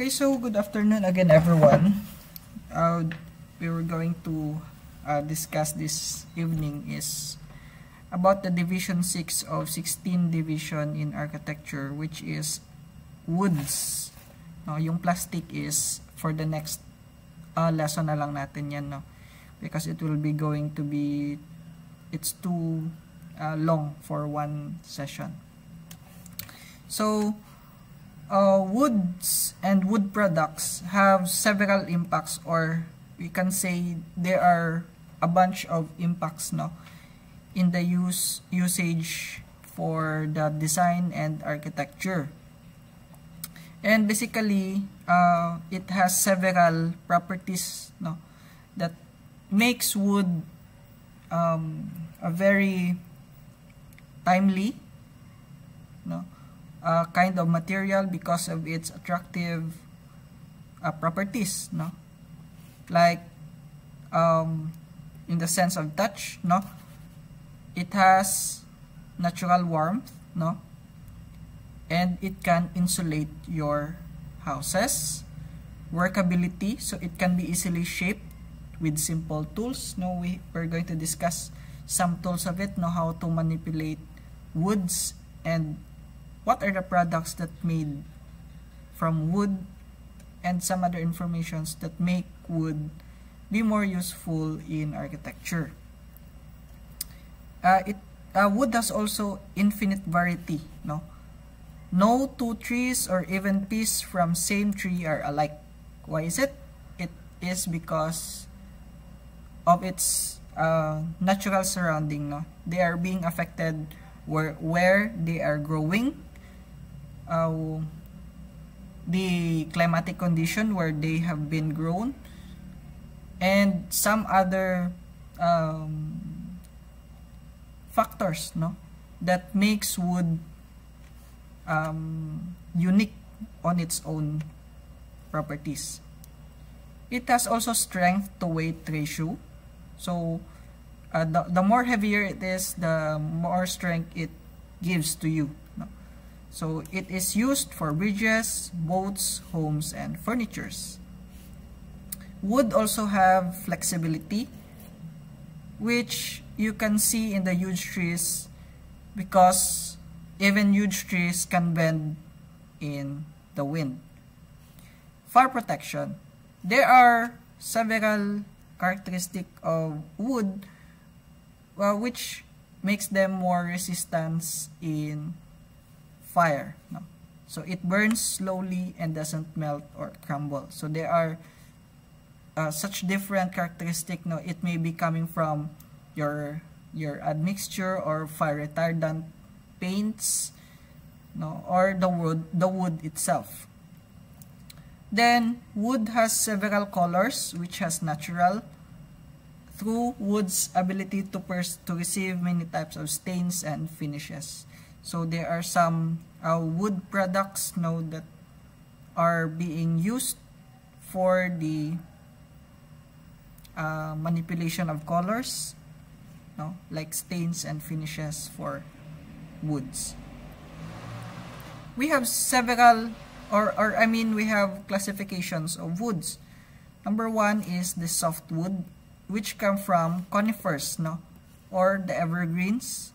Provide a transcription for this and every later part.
Okay, so good afternoon again, everyone. We were going to discuss this evening is about the Division 6 of 16 division in architecture, which is woods. No, yung plastic is for the next lesson na lang natin yan, no? Because it will be going to be, it's too long for one session. So, woods and wood products have several impacts, or we can say there are a bunch of impacts, no, in the usage for the design and architecture. And basically, it has several properties, no, that makes wood a very timely, no, kind of material because of its attractive properties, no, like in the sense of touch, no, it has natural warmth, no, and it can insulate your houses. Workability, so it can be easily shaped with simple tools. No, we're going to discuss some tools of it, know how to manipulate woods and what are the products that made from wood, and some other informations that make wood be more useful in architecture. Wood has also infinite variety, no? No two trees or even pieces from same tree are alike. Why is it? It is because of its natural surrounding, no? They are being affected where they are growing, the climatic condition where they have been grown, and some other factors, no, that makes wood unique on its own properties. It has also strength to weight ratio. So the more heavier it is, the more strength it gives to you, no? So it is used for bridges, boats, homes, and furnitures. Wood also have flexibility, which you can see in the huge trees, because even huge trees can bend in the wind. Fire protection. There are several characteristics of wood which makes them more resistant in fire, no? So it burns slowly and doesn't melt or crumble. So there are such different characteristics, no? It may be coming from your admixture or fire retardant paints, no, or the wood itself. Then wood has several colors, which has natural, through wood's ability to receive many types of stains and finishes. So there are some wood products, no, that are being used for the manipulation of colors, no, like stains and finishes for woods. We have several, or I mean, we have classifications of woods. Number one is the softwood, which come from conifers, no, or the evergreens,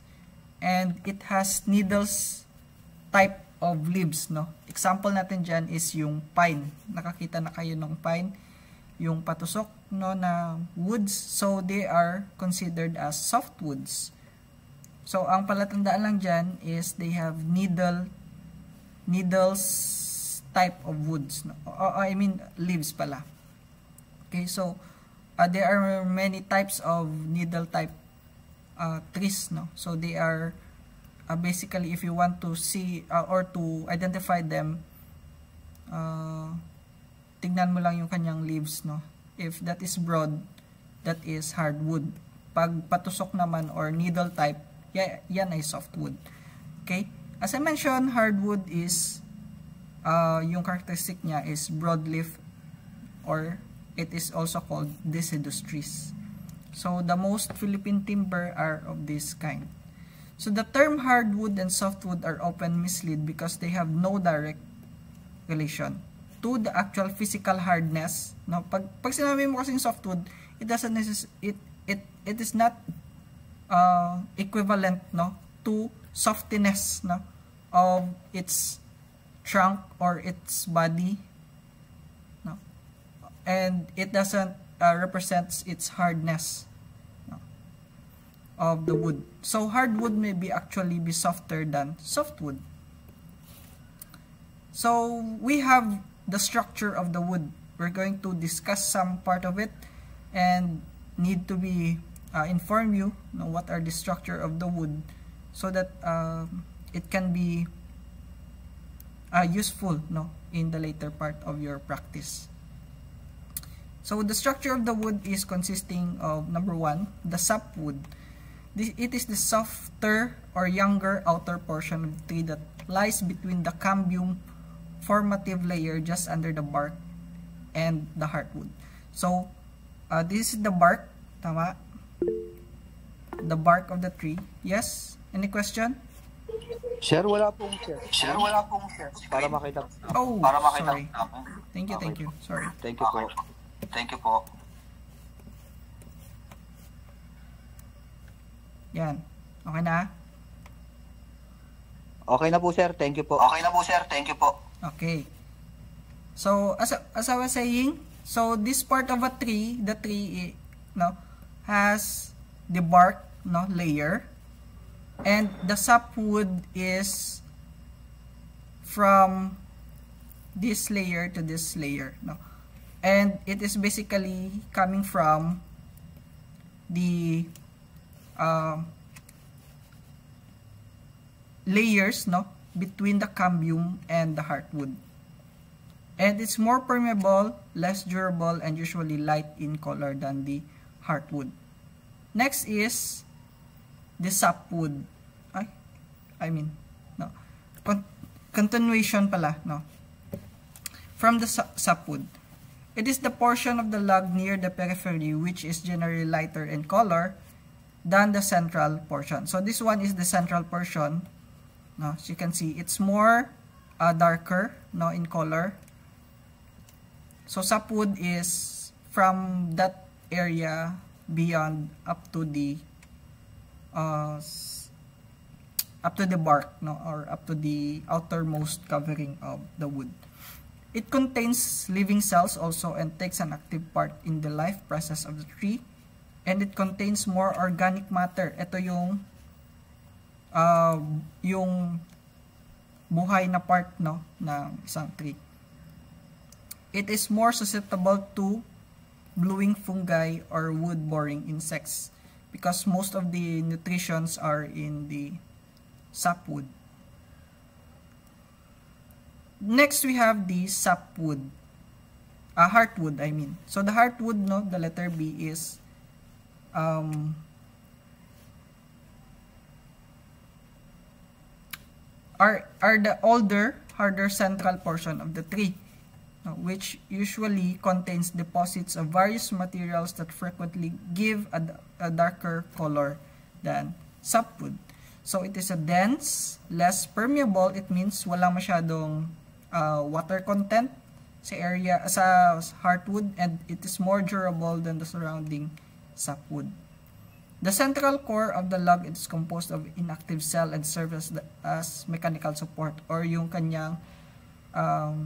and it has needles type of leaves, no. Example natin dyan is yung pine. Nakakita na kayo ng pine, yung patusok, no, na woods. So they are considered as softwoods. So ang palatandaan lang dyan is they have needles type of woods, no? I mean leaves pala. Okay, so there are many types of needle type trees, no? So they are basically, if you want to see or to identify them, tignan mo lang yung kanyang leaves, no? If that is broad, that is hardwood. Pag patusok naman or needle type, yan ay softwood. Okay? As I mentioned, hardwood is yung characteristic niya is broadleaf, or it is also called deciduous trees. So the most Philippine timber are of this kind. So the term hardwood and softwood are often mislead because they have no direct relation. to the actual physical hardness, no? Pag sinabi mo kasing softwood, it doesn't it is not equivalent, no, to softiness, no, of its trunk or its body, no, and it doesn't represents its hardness, no, of the wood. So hardwood may be actually be softer than softwood. So we have the structure of the wood. We're going to discuss some part of it and need to be inform you, what are the structure of the wood, so that it can be useful, no, in the later part of your practice. So the structure of the wood is consisting of, number one, the sapwood. It is the softer or younger outer portion of the tree that lies between the cambium formative layer just under the bark and the heartwood. So this is the bark, tama? The bark of the tree. Yes? Any question? Sir, wala pong share. Para makita. Oh, sorry. Thank you. Sorry. Thank you po. Thank you po. Yan. Okay na? Okay na po, sir. Thank you po. Okay na po, sir. Thank you po. Okay. So, as I was saying, so this part of a tree, the tree, no, has the bark, no, layer, and the sapwood is from this layer to this layer, no, and it is basically coming from the layers, no, between the cambium and the heartwood, and it's more permeable, less durable, and usually light in color than the heartwood. Next is the sapwood. Continuation pala, no? From the sapwood. It is the portion of the log near the periphery which is generally lighter in color than the central portion. So this one is the central portion. No, as you can see, it's more darker, no, in color. So sapwood is from that area beyond up to the bark, no, or up to the outermost covering of the wood. It contains living cells also and takes an active part in the life process of the tree, and it contains more organic matter. Ito yung buhay na part, no, ng isang tree. It is more susceptible to bluing fungi or wood-boring insects because most of the nutritions are in the sapwood. Next, we have the sapwood, heartwood, I mean. So the heartwood, no, the letter B is are the older, harder central portion of the tree, which usually contains deposits of various materials that frequently give a darker color than sapwood. So it is a dense, less permeable. It means wala masyadong water content sa area sa heartwood, and it is more durable than the surrounding sapwood. The central core of the log is composed of inactive cell and serves as mechanical support, or yung kanyang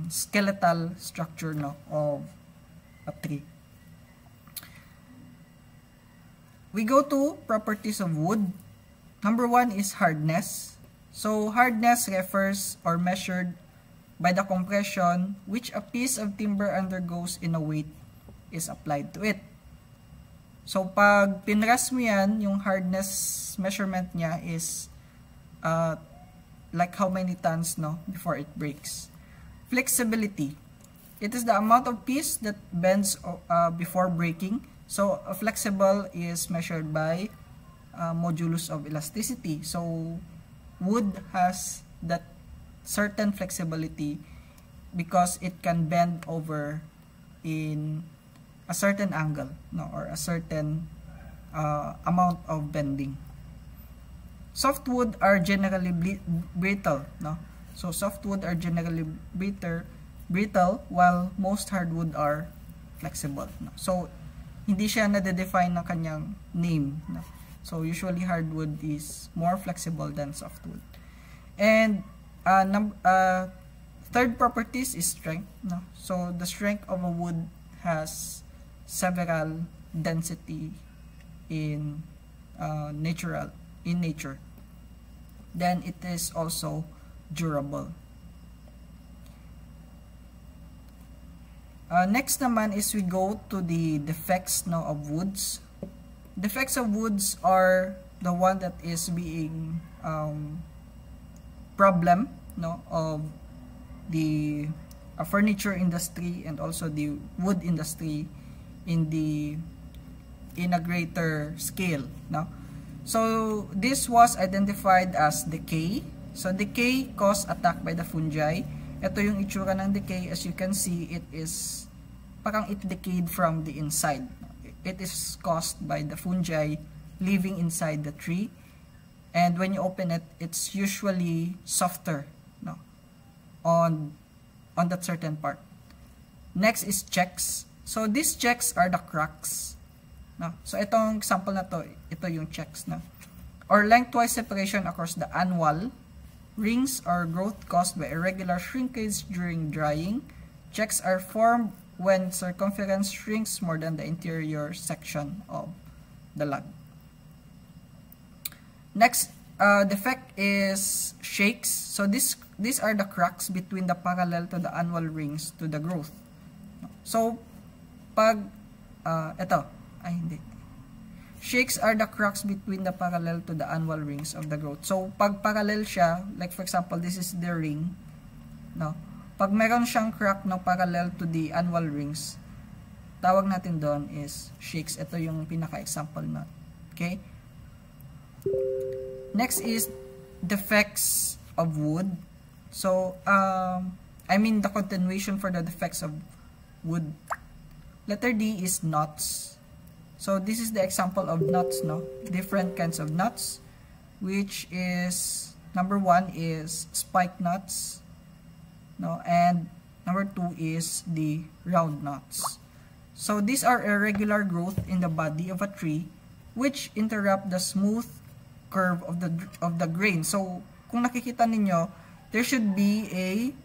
skeletal structure, no, of a tree. We go to properties of wood. Number one is hardness. So hardness refers or measured by the compression which a piece of timber undergoes in a weight is applied to it. So pag pinras mo yan, yung hardness measurement niya is like how many tons, no, before it breaks. Flexibility. It is the amount of piece that bends before breaking. So flexible is measured by modulus of elasticity. So wood has that certain flexibility because it can bend over in a certain angle, no, or a certain amount of bending. Softwood are generally brittle, no. So softwood are generally brittle, while most hardwood are flexible. No? So, hindi siya na-define ng kanyang name. No? So, usually hardwood is more flexible than softwood. And third properties is strength. No? So, the strength of a wood has several density in nature. Then it is also durable. Next naman is we go to the defects now of woods. Defects of woods are the one that is being problem of the furniture industry and also the wood industry in a greater scale. No? So this was identified as decay. So decay caused attack by the fungi. Ito yung itsura ng decay. As you can see, it is parang it decayed from the inside. It is caused by the fungi living inside the tree. And when you open it, it's usually softer, no, on that certain part. Next is checks. So these checks are the cracks. No? So itong example na to, ito yung checks. No? Or lengthwise separation across the annual. Rings are growth caused by irregular shrinkage during drying. Checks are formed when circumference shrinks more than the interior section of the log. Next defect is shakes. So these are the cracks between the parallel to the annual rings to the growth. So pag shakes are the cracks between the parallel to the annual rings of the growth. So, pag parallel siya, like for example, this is the ring, no? Pag meron siyang crack na parallel to the annual rings, tawag natin doon is shakes. Ito yung pinaka-example na. Okay? Next is defects of wood. So, I mean the continuation for the defects of wood. Letter D is knots. So this is the example of knots, no? Different kinds of knots, which is number 1 is spike knots, no? And number 2 is the round knots. So these are irregular growth in the body of a tree, which interrupt the smooth curve of the grain. So kung nakikita ninyo, there should be a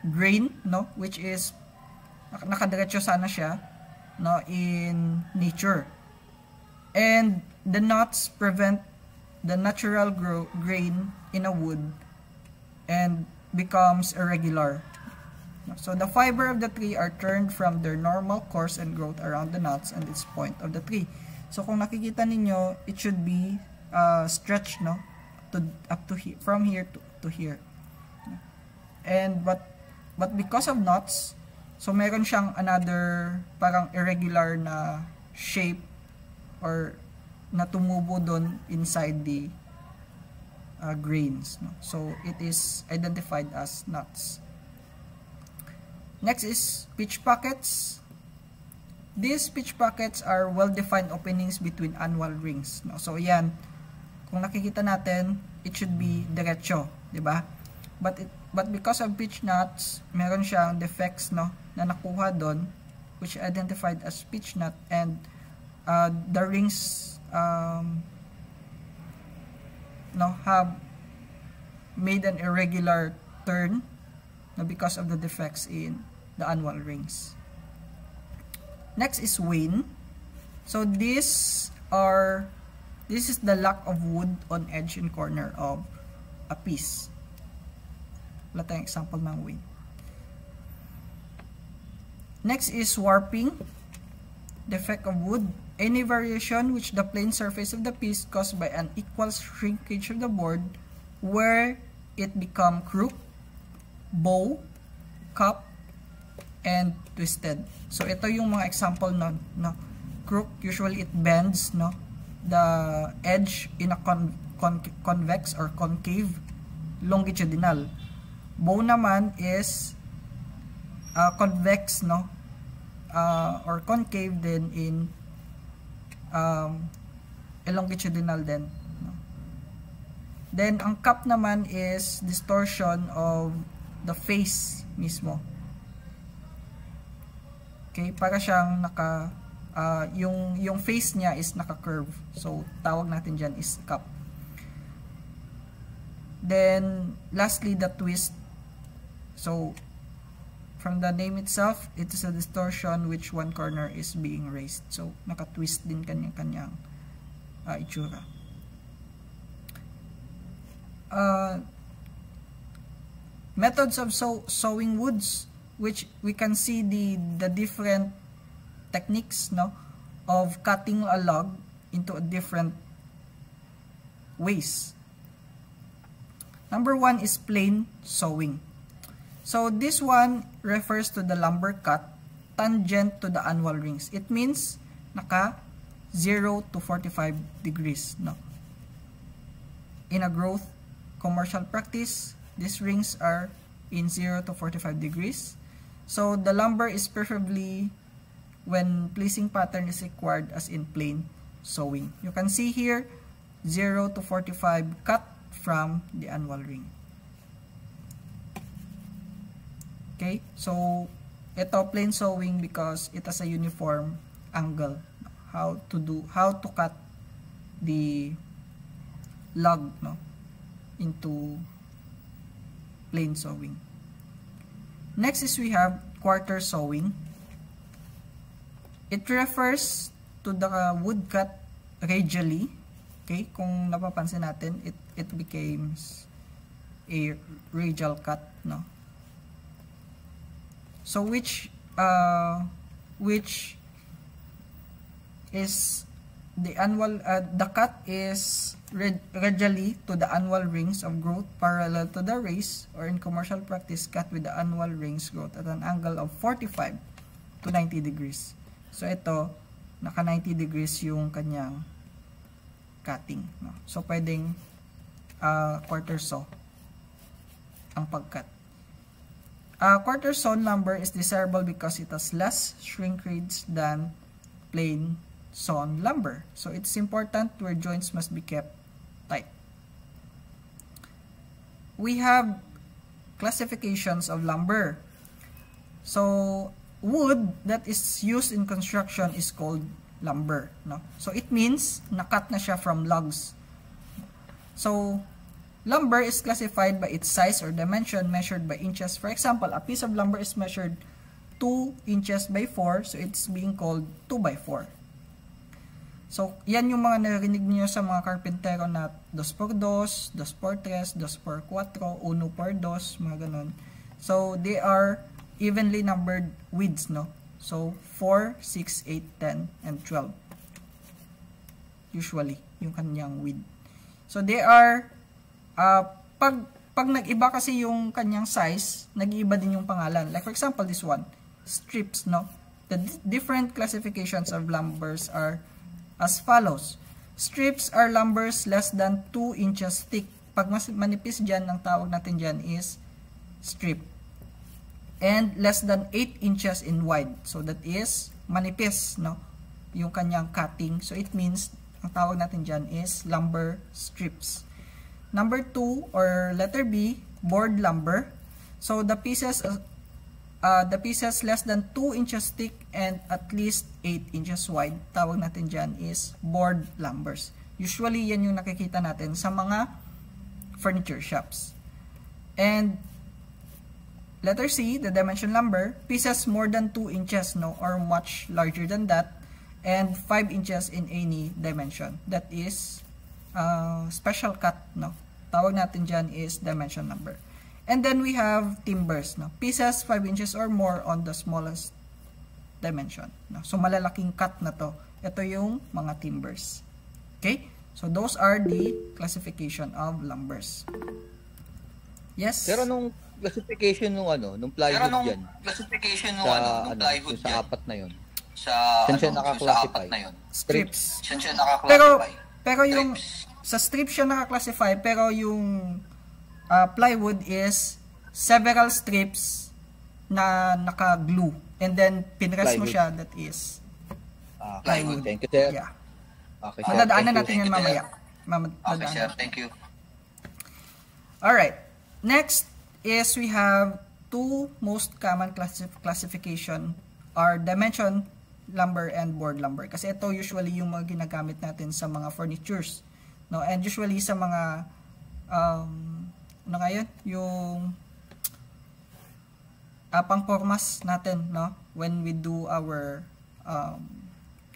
grain, no, which is nakadiretso sana siya, no, in nature, and the knots prevent the natural grain in a wood and becomes irregular. So the fiber of the tree are turned from their normal course and growth around the knots and its point of the tree. So kung nakikita ninyo, it should be stretched, no, up to here, from here to here. And but because of knots, so meron siyang another parang irregular na shape or na tumubo doon inside the grains. No? So it is identified as knots. Next is pitch pockets. These pitch pockets are well-defined openings between annual rings. No? So yan, kung nakikita natin, it should be diretso, di ba? But because of pitch knots, meron siyang defects, no, na nakuha doon, which identified as pitch knot, and the rings have made an irregular turn, no, because of the defects in the annual rings. Next is wane. So this is the lack of wood on edge and corner of a piece. Wala tayong example ng wane. Next is warping. Defect of wood. Any variation which the plane surface of the piece caused by an equal shrinkage of the board where it become crooked, bow, cup, and twisted. So ito yung mga example no. Crook, usually it bends, no, the edge in a convex or concave, longitudinal. Bow naman is convex, no, or concave din in a longitudinal din, no? Then, ang cup naman is distortion of the face mismo. Okay, para siyang yung face niya is naka-curve. So, tawag natin dyan is cup. Then, lastly, the twist. So, from the name itself, it is a distortion which one corner is being raised. So, naka-twist din kanyang itsura. Methods of sewing woods, which we can see the different techniques, no, of cutting a log into different ways. Number one is plain sewing. So this one refers to the lumber cut tangent to the annual rings. It means naka 0 to 45 degrees, no. In a growth commercial practice, these rings are in 0 to 45 degrees. So the lumber is preferably when pleasing pattern is required as in plain sewing. You can see here 0 to 45 cut from the annual ring. Okay, so ito plain sewing because it has a uniform angle. How to cut the log, no, into plain sewing. Next is we have quarter sewing. It refers to the wood cut radially. Okay, kung napapansin natin, it becomes a radial cut, no. So which is the annual the cut is radially to the annual rings of growth parallel to the race, or in commercial practice cut with the annual rings growth at an angle of 45 to 90 degrees. So ito naka 90 degrees yung kanyang cutting, no? So pwedeng quarter saw ang pagkat. Quarter saw lumber is desirable because it has less shrinkage than plain sawn lumber. So it's important where joints must be kept tight. We have classifications of lumber. So wood that is used in construction is called lumber, no? So it means nakat na siya from logs. So lumber is classified by its size or dimension measured by inches. For example, a piece of lumber is measured 2 inches by 4, so it's being called 2 by 4. So yan yung mga narinig niyo sa mga karpentero na 2x2, 2x3, 2x4, 1x2, mga ganun. So they are evenly numbered widths, no? So 4, 6, 8, 10, and 12. Usually, yung kanyang width. So they are pag nag-iba kasi yung kanyang size, nag-iiba din yung pangalan. Like for example, this one, strips, no? The different classifications of lumbers are as follows. Strips are lumbers less than 2 inches thick. Pag mas manipis dyan, ang tawag natin dyan is strip. And less than 8 inches in wide. So that is manipis, no? Yung kanyang cutting. So it means, ang tawag natin dyan is lumber strips. Number 2 or letter B, board lumber. So the pieces less than 2 inches thick and at least 8 inches wide, tawag natin dyan is board lumbers. Usually yan yung nakikita natin sa mga furniture shops. And letter C, the dimension lumber, pieces more than 2 inches, no, or much larger than that, and 5 inches in any dimension. That is special cut, no? Tawag natin dyan is dimension number. And then we have timbers, no? Pieces 5 inches or more on the smallest dimension, no? So malalaking cut na to. Ito yung mga timbers. Okay? So those are the classification of lumbers. Yes? Pero nung classification nung nung plywood yan. Classification nung nung plywood sa apat na yon. Sa naka-classify na yun. Strips. Siya naka-classify. Pero yung sa strip siya naka-classify, pero yung plywood is several strips na naka-glue. And then pinrest mo siya, that is plywood. Thank you, sir. Yeah. Okay, sir. Madadaanan natin yan mamaya. Okay, sir. Thank you. Alright, next is we have two most common classification are dimension lumber and board lumber. Kasi ito usually yung mga ginagamit natin sa mga furnitures. No? And usually sa mga ano ngayon, yung pangpormas natin, no? When we do our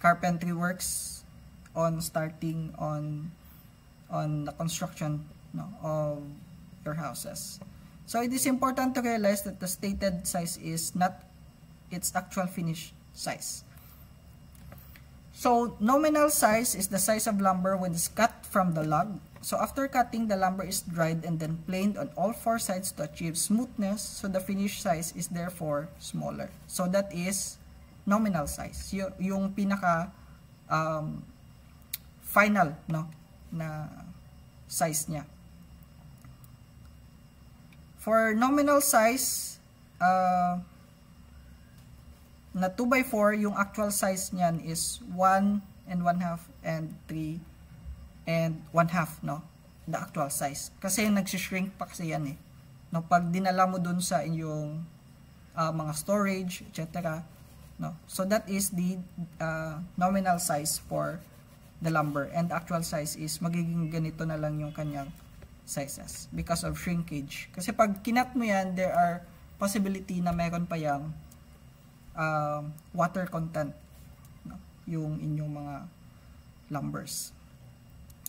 carpentry works on starting on the construction, no, of your houses. So it is important to realize that the stated size is not its actual finished size. So nominal size is the size of lumber when it's cut from the log. So after cutting, the lumber is dried and then planed on all four sides to achieve smoothness. So the finished size is therefore smaller. So that is nominal size. Yung pinaka final, no, na size niya. For nominal size na 2x4, yung actual size niyan is 1 1/2 and 3 1/2, no? The actual size. Kasi nagsishrink pa kasi yan eh. No, pag dinala mo dun sa inyong mga storage, etc. No? So that is the nominal size for the lumber, and the actual size is magiging ganito na lang yung kanyang sizes because of shrinkage. Kasi pag kinat mo yan, there are possibility na meron pa yung water content, no? Yung inyong mga lumbers.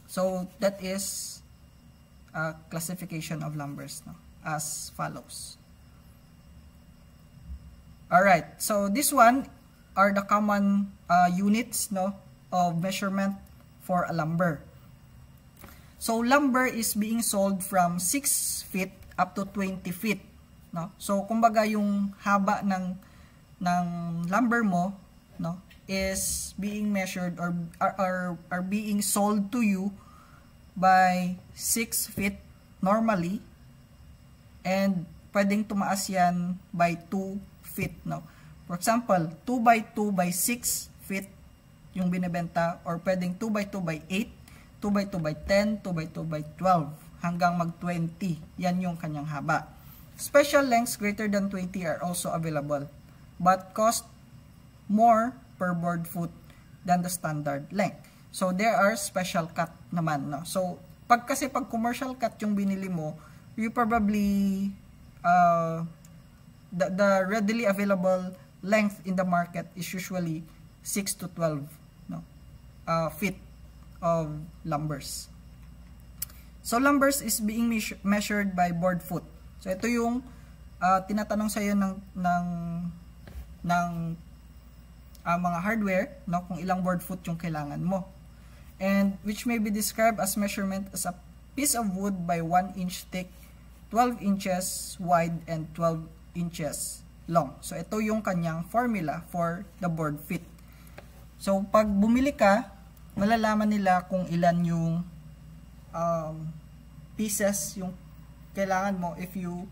So that is a classification of lumbers, no? As follows. Alright, so this one are the common units, no, of measurement for a lumber. So lumber is being sold from 6 feet up to 20 feet, no? So kumbaga yung haba ng lumber mo, no, is being measured or are being sold to you by 6 feet normally, and pwedeng tumaas yan by 2 feet, no? For example, 2x2 by 6 feet yung binebenta, or pwedeng 2x2 by 8, 2x2 by 10, 2x2 by 12, hanggang mag 20. Yan yung kanyang haba. Special lengths greater than 20 are also available, but cost more per board foot than the standard length. So there are special cut naman, no? So kasi pag commercial cut yung binili mo, you probably the readily available length in the market is usually 6 to 12, no, feet of lumbers. So lumbers is being measured by board foot. So ito yung tinatanong sa iyo ng mga hardware, no, kung ilang board foot yung kailangan mo, and which may be described as measurement as a piece of wood by 1 inch thick, 12 inches wide, and 12 inches long. So ito yung kanyang formula for the board feet. So pag bumili ka, malalaman nila kung ilan yung pieces yung kailangan mo if you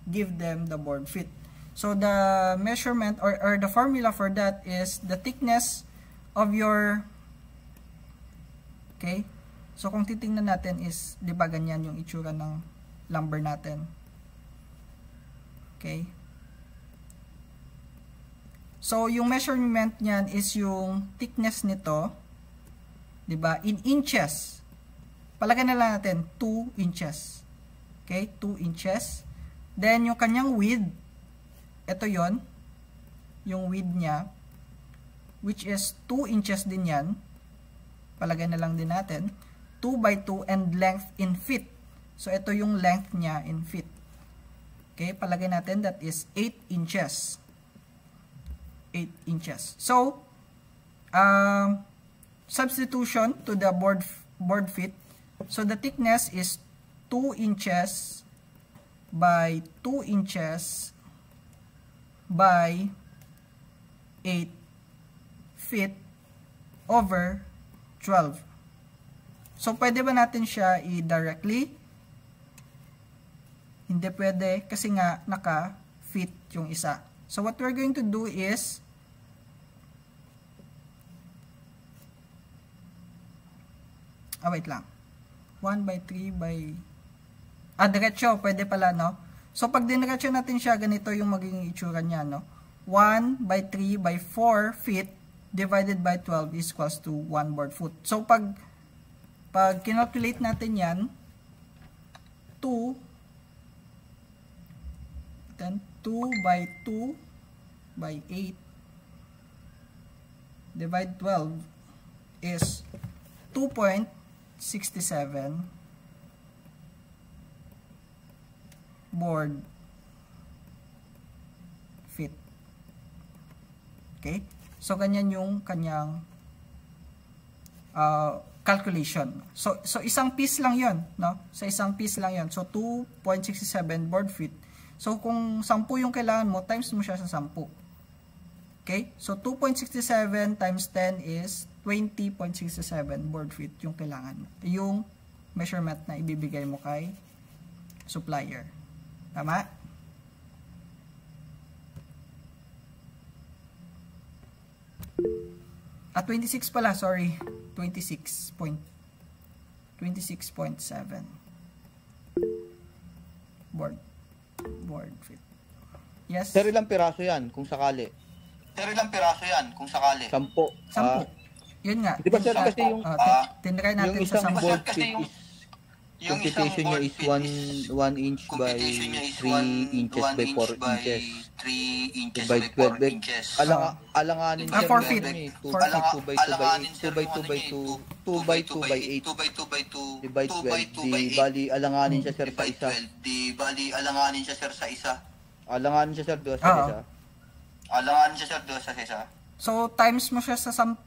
give them the board feet. So the measurement or the formula for that is the thickness of your, okay, so kung titingnan natin is, di ba ganyan yung itsura ng lumber natin, okay. So yung measurement niyan is yung thickness nito, di ba, in inches. Palagay na lang natin 2 inches, okay, 2 inches. Then yung kanyang width, ito yon, yung width niya, which is 2 inches din yan. Palagay na lang din natin 2x2, and length in feet. So ito yung length niya in feet, okay. Palagay natin that is 8 inches. 8 inches. So substitution to the board feet. So the thickness is 2 inches by 2 inches by 8 feet over 12. So pwede ba natin siya i-directly? Hindi pwede kasi nga naka-feet yung isa. So what we're going to do is wait lang. 1 by 3 by Diretso, pwede pala, no? So, pag diniretso natin siya, ganito yung magiging itsura niya, no? 1 by 3 by 4 feet divided by 12 is equals to 1 board foot. So, pag kinalculate natin yan, 2, then 2 by 2 by 8 divide 12 is 2.67 board feet. Okay? So, ganyan yung kanyang calculation. So isang piece lang yon, no? Sa isang piece lang yon. So, 2.67 board feet. So, kung 10 yung kailangan mo, times mo siya sa 10. Okay? So, 2.67 times 10 is 20.67 board feet yung kailangan mo. Yung measurement na ibibigay mo kay supplier. Tama? At 26 pala, sorry. 26.7 board feet. Yes? Sir, ilang piraso yan kung sakali? 10. 10. Yun nga. Di ba sir kasi yung tinry natin yung sa isang 10. board feet is computation niya is 1 inch by 3 inches by 4 inches. 3 inches by 12 inches. Alanganin siya 4 feet. 2 by 2 by 8, 2 by 2 by 2, 2 by 2 by 8, 2 by 2 by 2, divide 12, di bali alanganin siya sir sa isa. Di bali alanganin siya sir sa isa. Alanganin siya sir doon sa isa. Alanganin siya sir doon sa isa. So, times mo siya sa 10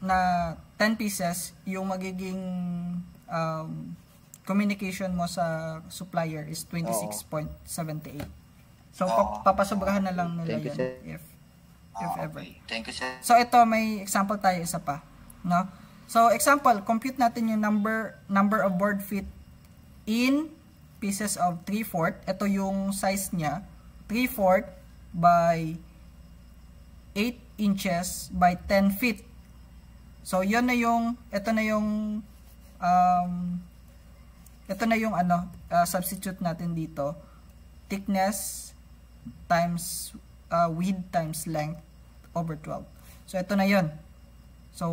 na 10 pieces, yung magiging communication mo sa supplier is 26.78. So, papasobrahan na lang nila yan if ever. Thank you, sir. So, ito, may example tayo, isa pa. No? So, example, compute natin yung number of board feet in pieces of 3/4. Ito yung size niya. 3/4 by 8 inches by 10 feet. So, yun na yung, ito na yung substitute natin dito. Thickness times width times length over 12. So, ito na yun. So,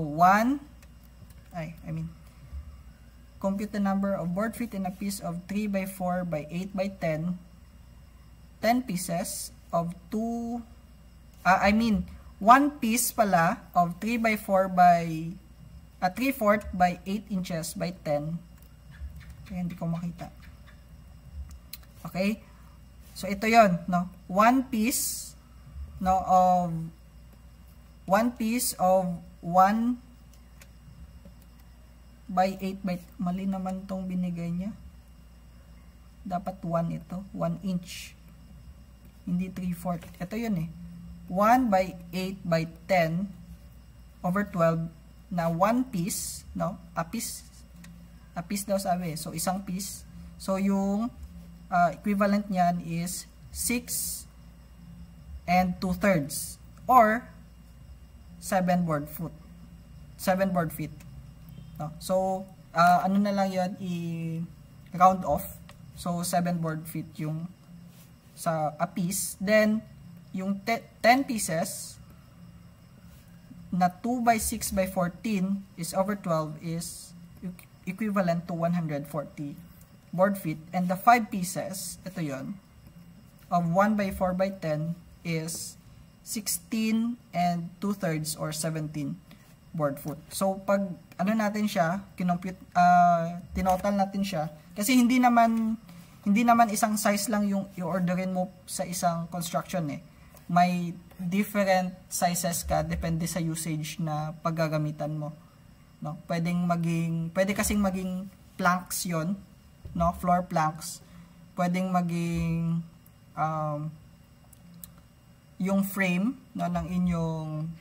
compute the number of board feet in a piece of 3 by 4 by 8 by 10. 10 pieces of 1 piece pala of 3 by 4 by 3/4 by 8 inches by 10. Kaya hindi ko makita. Okay? So, ito yon, no? 1 piece, no, of 1 piece of 1 by 8 by, mali naman tong binigay niya. Dapat 1 ito, 1 inch. Hindi 3/4. Ito yun eh. 1 by 8 by 10 over 12 na 1 piece, no? A piece daw sabi. So, isang piece. So, yung equivalent niyan is 6 and 2/3 or 7 board feet. No? So, ano na lang yun, i-round off. So, 7 board feet yung sa a piece. Then, yung 10 pieces na 2 by 6 by 14 is over 12 is equivalent to 140 board feet. And the 5 pieces, ito yon, of 1 by 4 by 10 is 16 and 2/3 or 17 board foot. So, pag ano natin siya, tinotal natin siya, kasi hindi naman isang size lang yung i-orderin mo sa isang construction eh. May different sizes ka depende sa usage na paggagamitan mo, no? Pwede kasing maging planks 'yon, no? Floor planks. Pwedeng maging yung frame, no, ng inyong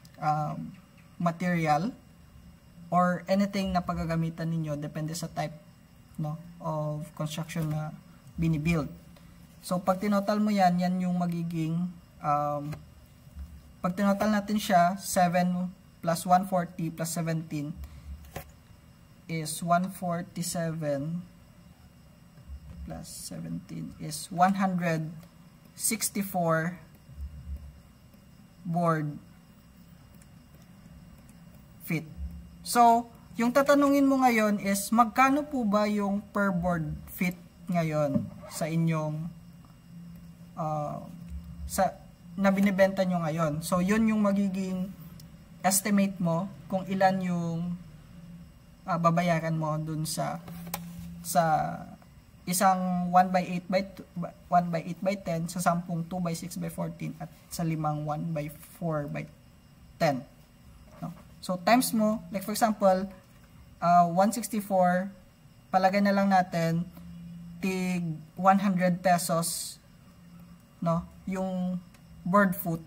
material or anything na paggagamitan ninyo depende sa type, no, of construction na binibuild. So pag tinotal mo yan yung magiging pag tinotal natin siya, 7 plus 140 plus 17 is 147 plus plus 17 is 164 board feet. So, yung tatanungin mo ngayon is magkano po ba yung per board feet ngayon sa inyong na binibenta nyo ngayon. So, yun yung magiging estimate mo kung ilan yung babayaran mo dun sa isang 1/8 by 10, sa 10 2/6 by 14, at sa 5 1/4 by 10. No? So, times mo, like for example, 164, palagay na lang natin, tig 100 pesos, no? Yung board foot,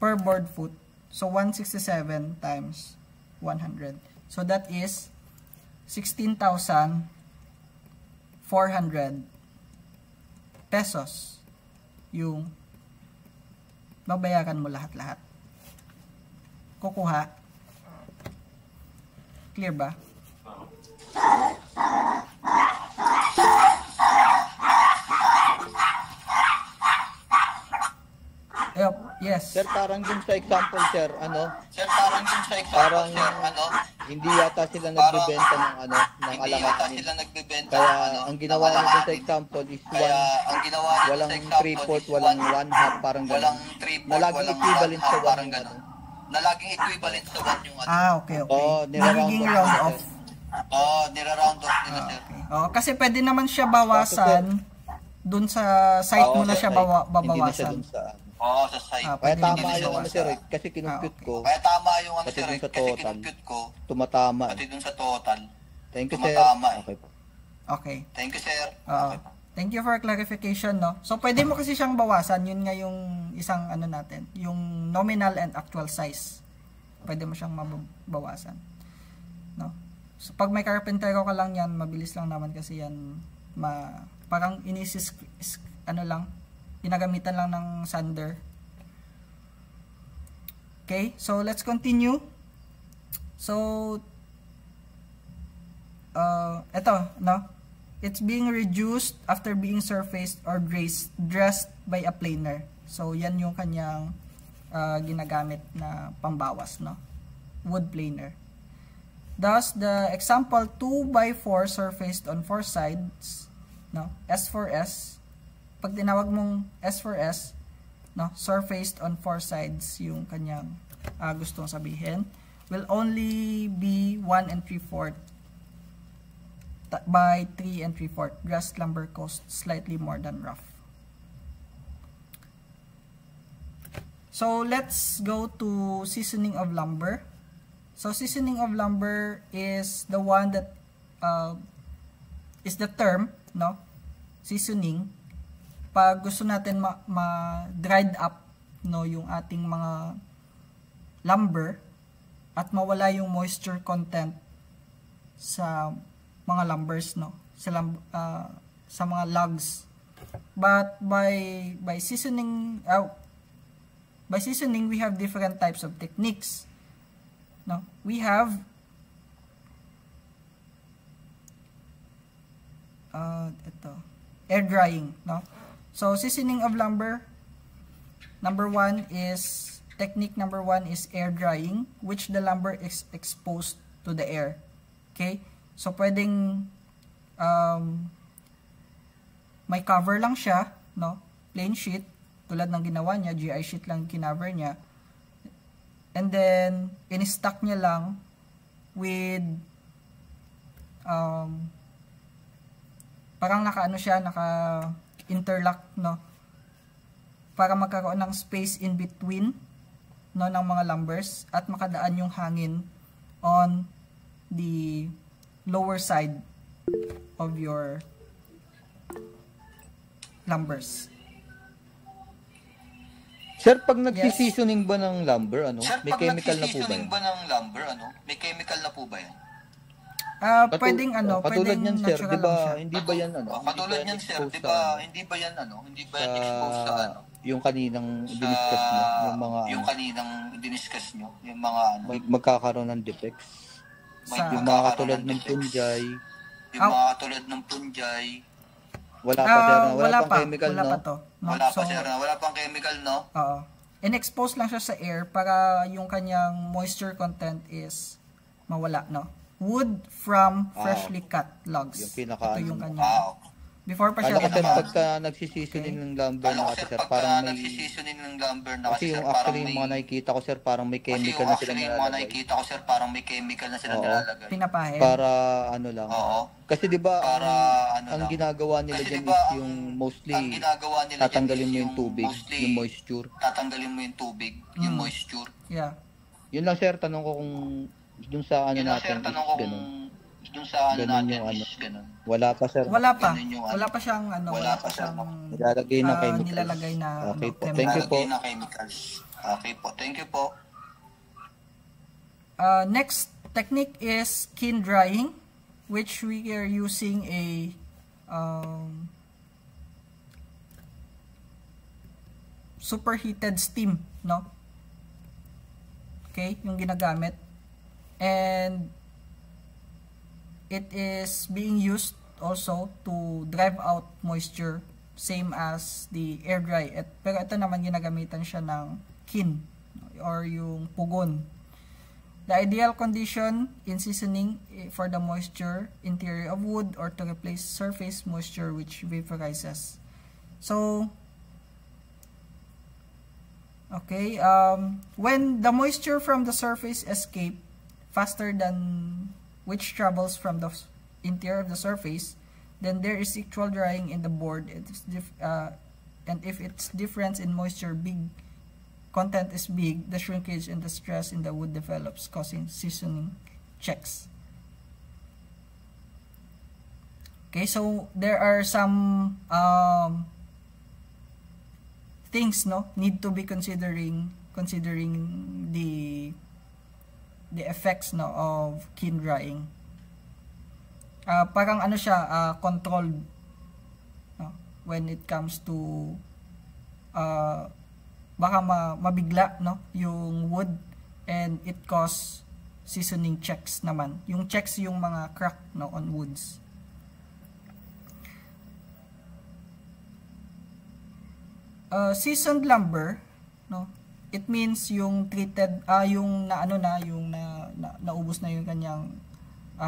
per board foot. So, 167 times 100. So, that is 16,400 pesos yung babayaran mo lahat-lahat. Kukuha. Clear ba? Yes. Sir, parang dun sa example, sir, parang hindi yata sila nagbebenta ng alanganin. Kaya ang ginawa nila dun sa example is walang 3/4, walang 1/2, parang gano'n. Na laging equivalent sa 1 yung na laging equivalent sa 1 yung okay. Nagiging round off. Nira-round off nila, sir. Kasi pwede naman siya bawasan dun sa site mo na siya babawasan. Sa site. Kaya tama yung sir, kasi kinumpute ko. Kaya tama yung sir, kasi kinumpute ko. Tumatama. Pati dun sa total. Thank you, sir. Okay. Thank you, sir. Thank you for clarification, no? So, pwede mo kasi siyang bawasan. Yun nga yung isang natin. Yung nominal and actual size. Pwede mo siyang mabawasan. No? So, pag may carpentero ka lang yan, mabilis lang naman kasi yan. Parang ginagamitan lang ng sander. Okay, so let's continue. So, eto, no? It's being reduced after being surfaced or dressed by a planer. So, yan yung kanyang ginagamit na pambawas, no? Wood planer. Thus, the example 2x4 surfaced on 4 sides, no? S4S. Pag tinawag mong S4S, no? Surfaced on 4 sides yung kanyang gustong sabihin, will only be 1 3/4 by 3 3/4. Dressed lumber costs slightly more than rough. So let's go to seasoning of lumber. So seasoning of lumber is the one that is the term, no? Seasoning. Pag gusto natin dried up, no, yung ating mga lumber at mawala yung moisture content sa mga lumbers, no, sa mga logs. But by seasoning we have different types of techniques, no? We have air drying, no? So seasoning of lumber, technique number one is air drying, which the lumber is exposed to the air. Okay? So pwedeng may cover lang siya, no? Plain sheet, tulad ng ginawa niya, GI sheet lang kinover niya. And then in-stack niya lang with parang naka-interlock, no? Para magkaroon ng space in between, no, ng mga lumbers at makadaan yung hangin on the lower side of your lumbers. Sir, pag nagsi-seasoning ba ng lumber, may chemical na po ba yan? May chemical na po ba yan? Pwedeng katulad niyan, sir, natural diba, lang siya. hindi ba yan Katulad niyan, sir, hindi ba yan exposed sa yung kaninang diniscuss nyo, yung mga magkakaroon ng defects. Yung mga katulad ng punjay. Wala pa sir, wala pang chemical, wala no? pa to. No? Wala pa sir, wala pang chemical, no? Oo. In-expose lang siya sa air para yung kanyang moisture content is mawala, no? Wood from freshly cut logs. Yung pinaka, ito yung kanyang before pa siya. Ano kasi pagka nagsisisoning ng lumber na kasi sir, parang may nagsisisoning ng lumber na kasi yung actually yung mga nakikita ko sir, parang may chemical na sila nilalagay. nilalagay. Pinapahid. Para ano lang. Oo. Kasi 'di ba Para ang ginagawa nila diyan is yung mostly tatanggalin mo yung tubig, yung moisture. Tatanggalin mo yung tubig, yung moisture. Yeah. Yun lang sir, tanong ko kung dun sa ano natin is ganun. Dun sa ano Ganun natin yung ano. is ganun. Wala pa sir. Wala pa. Ganun yung Wala pa siyang ano, wala pa siyang Nilalagay na chemicals. nilalagay na Okay ano, po. Thank you po. Nilalagay na chemicals. Okay po. Thank you po. Next technique is kiln drying, which we are using a superheated steam, no? Okay, yung ginagamit. And it is being used also to drive out moisture, same as the air dry. Pero ito naman ginagamitan siya ng kiln or yung pugon. The ideal condition in seasoning for the moisture interior of wood or to replace surface moisture which vaporizes. So, okay, when the moisture from the surface escape faster than which travels from the interior of the surface, then there is equal drying in the board. And if its difference in moisture content is big, the shrinkage and the stress in the wood develops, causing seasoning checks. Okay, so there are some things need to be considering the effects of kiln drying. Parang ano siya, controlled when it comes to baka mabigla yung wood, and it cause seasoning checks naman. Yung checks yung mga crack on woods. Seasoned lumber, it means yung treated, yung naubos na yung kanyang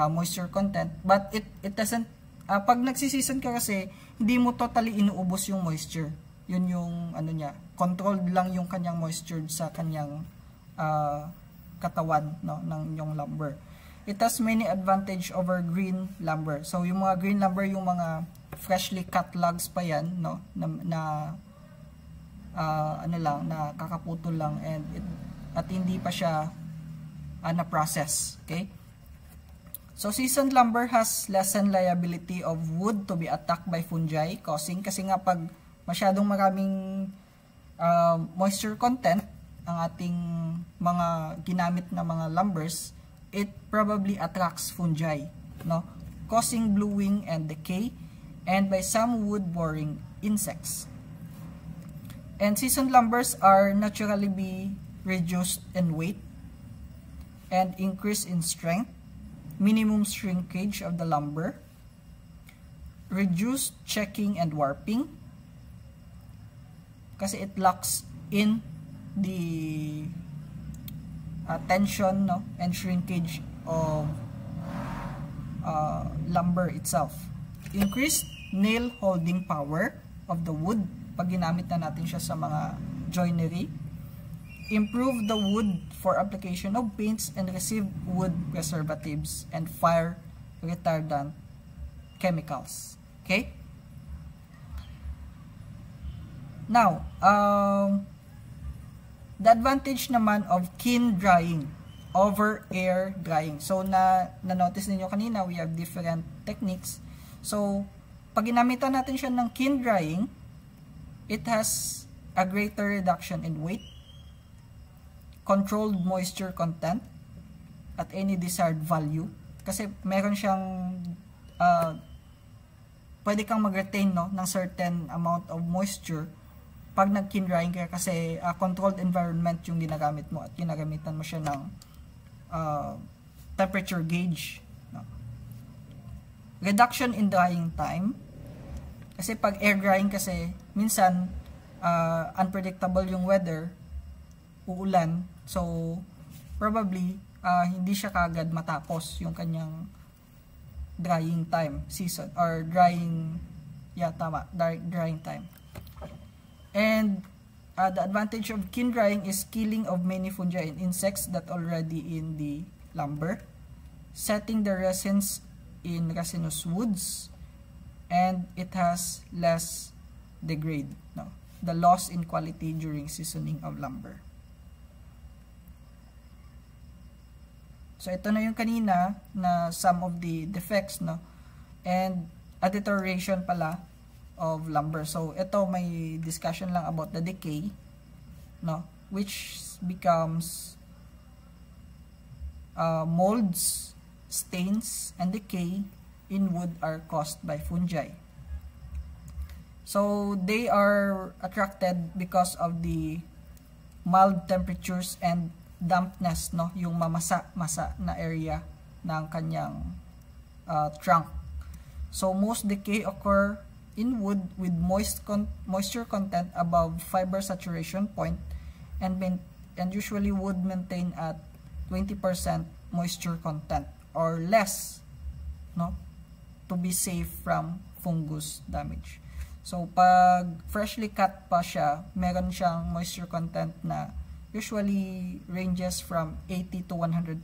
moisture content, but it doesn't, pag nagsiseason ka kasi, hindi mo totally inuubos yung moisture. Yun yung ano niya, controlled lang yung kanyang moisture sa kanyang katawan ng yung lumber. It has many advantage over green lumber. So yung mga green lumber, yung mga freshly cut logs pa yan, na kakaputol lang, at hindi pa siya na-process. Okay? So seasoned lumber has lessened liability of wood to be attacked by fungi, causing, kasi nga pag masyadong maraming moisture content ang ating mga ginamit na mga lumbers, it probably attracts fungi, causing bluing and decay, and by some wood-boring insects. And seasoned lumbers are naturally be reduced in weight and increase in strength, minimum shrinkage of the lumber, reduced checking and warping, kasi it locks in the tension and shrinkage of lumber itself. Increased nail holding power of the wood pag ginamit na natin siya sa mga joinery. Improve the wood for application of paints and receive wood preservatives and fire retardant chemicals. Okay? Now, the advantage naman of kiln drying over air drying. So, na-notice ninyo kanina, we have different techniques. So, pag ginamitan natin siya ng kiln drying, it has a greater reduction in weight, controlled moisture content at any desired value. Kasi meron siyang, pwede kang mag-retain ng certain amount of moisture pag nag-kiln drying ka, kasi controlled environment yung ginagamit mo at ginagamitan mo siya ng temperature gauge. Reduction in drying time. Kasi pag air drying kasi, minsan unpredictable yung weather, uulan, so probably hindi siya kagad matapos yung kanyang drying time season or drying drying time. And the advantage of kiln drying is killing of many fungi and insects that already in the lumber, setting the resins in resinous woods, and it has less degrade, the loss in quality during seasoning of lumber. So ito na yung kanina na some of the defects, and a deterioration pala of lumber. So ito may discussion lang about the decay, which becomes molds, stains, and decay in wood are caused by fungi. So they are attracted because of the mild temperatures and dampness, yung masa na area ng kanyang trunk. So most decay occur in wood with moisture content above fiber saturation point, and usually wood maintain at 20% moisture content or less, to be safe from fungus damage. So pag freshly cut pa siya, meron siyang moisture content na usually ranges from 80 to 100%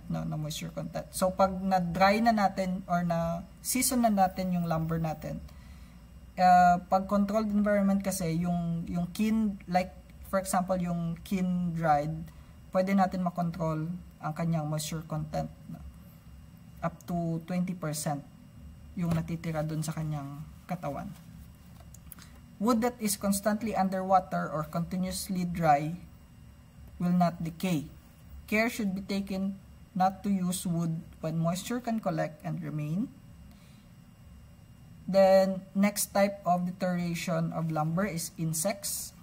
na moisture content. So pag na-dry na natin or na season na natin yung lumber natin, pag controlled environment kasi yung kiln, like for example yung kiln dried, pwede natin makontrol ang kanyang moisture content up to 20% yung natitira dun sa kanyang katawan. Wood that is constantly underwater or continuously dry will not decay. Care should be taken not to use wood when moisture can collect and remain. Then next type of deterioration of lumber is insects.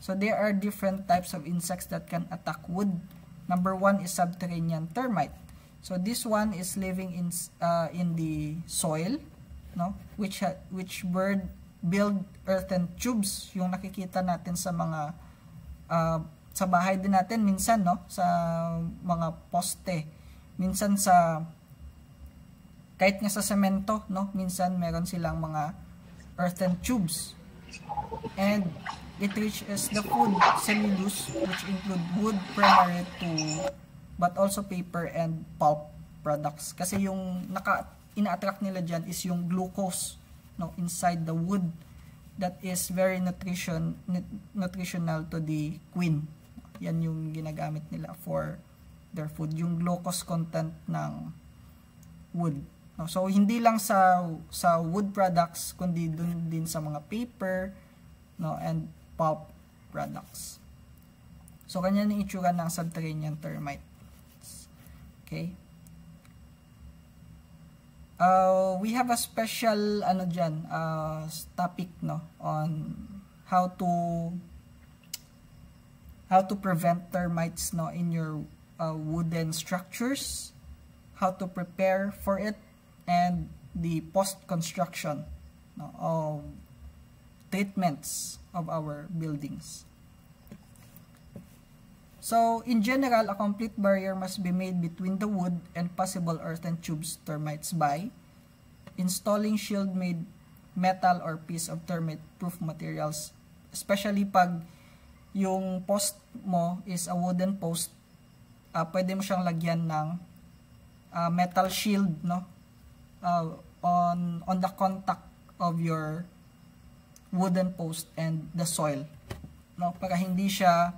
So there are different types of insects that can attack wood. Number one is subterranean termite. So this one is living in the soil, which build earthen tubes, yung nakikita natin sa mga sa bahay din natin minsan, sa mga poste, minsan sa kahit nga sa semento, minsan meron silang mga earthen tubes, and it reaches the food cellulose, which include wood primary to but also paper and pulp products, kasi yung ina-attract nila dyan is yung glucose, inside the wood, that is very nutritional to the queen. Yan yung ginagamit nila for their food, yung glucose content ng wood. So hindi lang sa wood products, kundi dun din sa mga paper, and pulp products. So ganyan yung itsura ng subterranean termites. Okay. We have a special topic on how to prevent termites in your wooden structures, how to prepare for it, and the post-construction of treatments of our buildings. So in general, a complete barrier must be made between the wood and possible earthen tubes termites by installing shield-made metal or piece of termite-proof materials, especially pag yung post mo is a wooden post, pwede mo siyang lagyan ng metal shield, on the contact of your wooden post and the soil, para hindi siya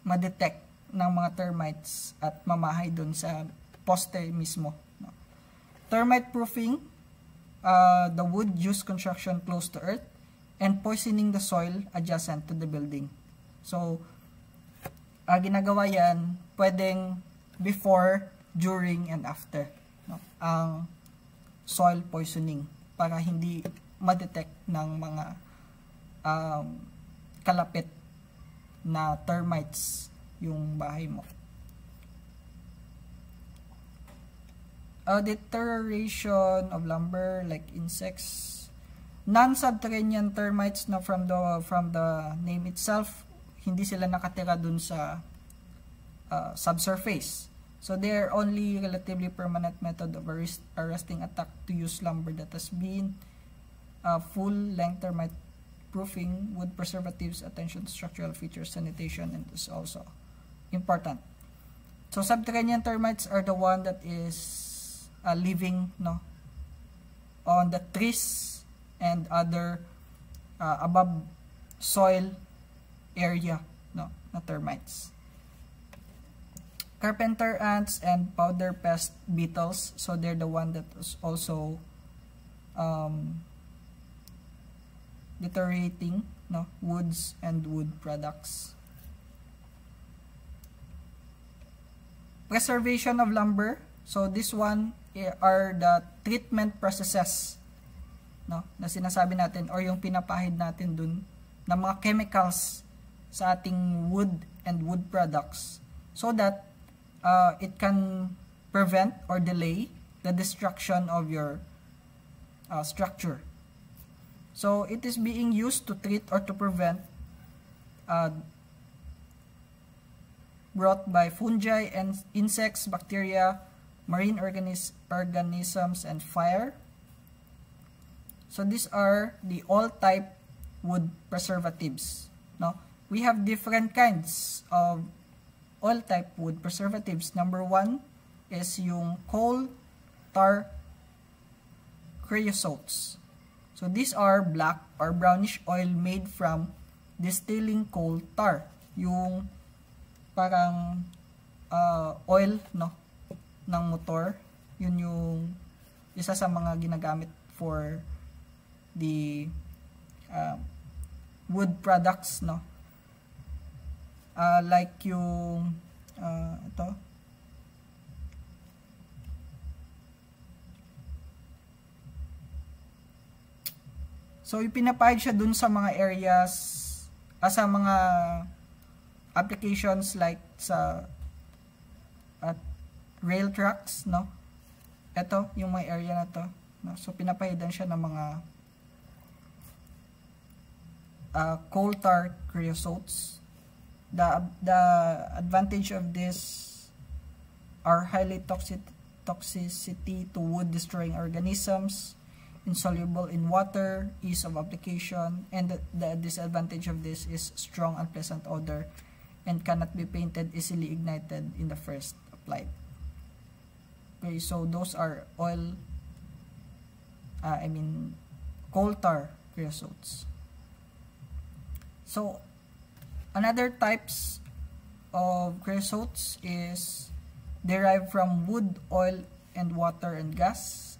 ma-detect ng mga termites at mamahay dun sa poste mismo. Termite proofing, the wood used construction close to earth, and poisoning the soil adjacent to the building. So ginagawa yan pwedeng before, during, and after, ang soil poisoning, para hindi ma-detect ng mga kalapit na termites yung bahay mo. Deterioration of lumber like insects. Non-subterranean termites, no, from the name itself, hindi sila nakatira dun sa subsurface. So they are only relatively permanent method of arresting attack to use lumber that has been full-length termite proofing, wood preservatives, attention to structural features, sanitation, and is also important. So subterranean termites are the one that is living, no, on the trees and other above soil area, no, na termites. Carpenter ants and powder pest beetles, so they're the one that is also deteriorating, no, woods and wood products. Preservation of lumber, so this one are the treatment processes, no, na sinasabi natin or yung pinapahid natin dun na mga chemicals sa ating wood and wood products so that it can prevent or delay the destruction of your structure. So it is being used to treat or to prevent brought by fungi and insects, bacteria, marine organisms, and fire. So these are the all type wood preservatives. No, we have different kinds of oil type wood preservatives. Number 1 is yung coal tar creosotes. So these are black or brownish oil made from distilling coal tar. Yung parang oil, no, ng motor. Yun yung isa sa mga ginagamit for the wood products, no. Like yung ito, so ipinapahid siya dun sa mga areas, sa mga applications like sa rail tracks, no. Ito yung may area na to, no? So pinapahidan siya ng mga coal tar creosotes. The advantage of this are highly toxicity to wood destroying organisms, insoluble in water, ease of application, and the disadvantage of this is strong unpleasant odor and cannot be painted, easily ignited in the first applied. Okay, so those are oil, coal tar creosotes. So another types of creosotes is derived from wood, oil, and water and gas.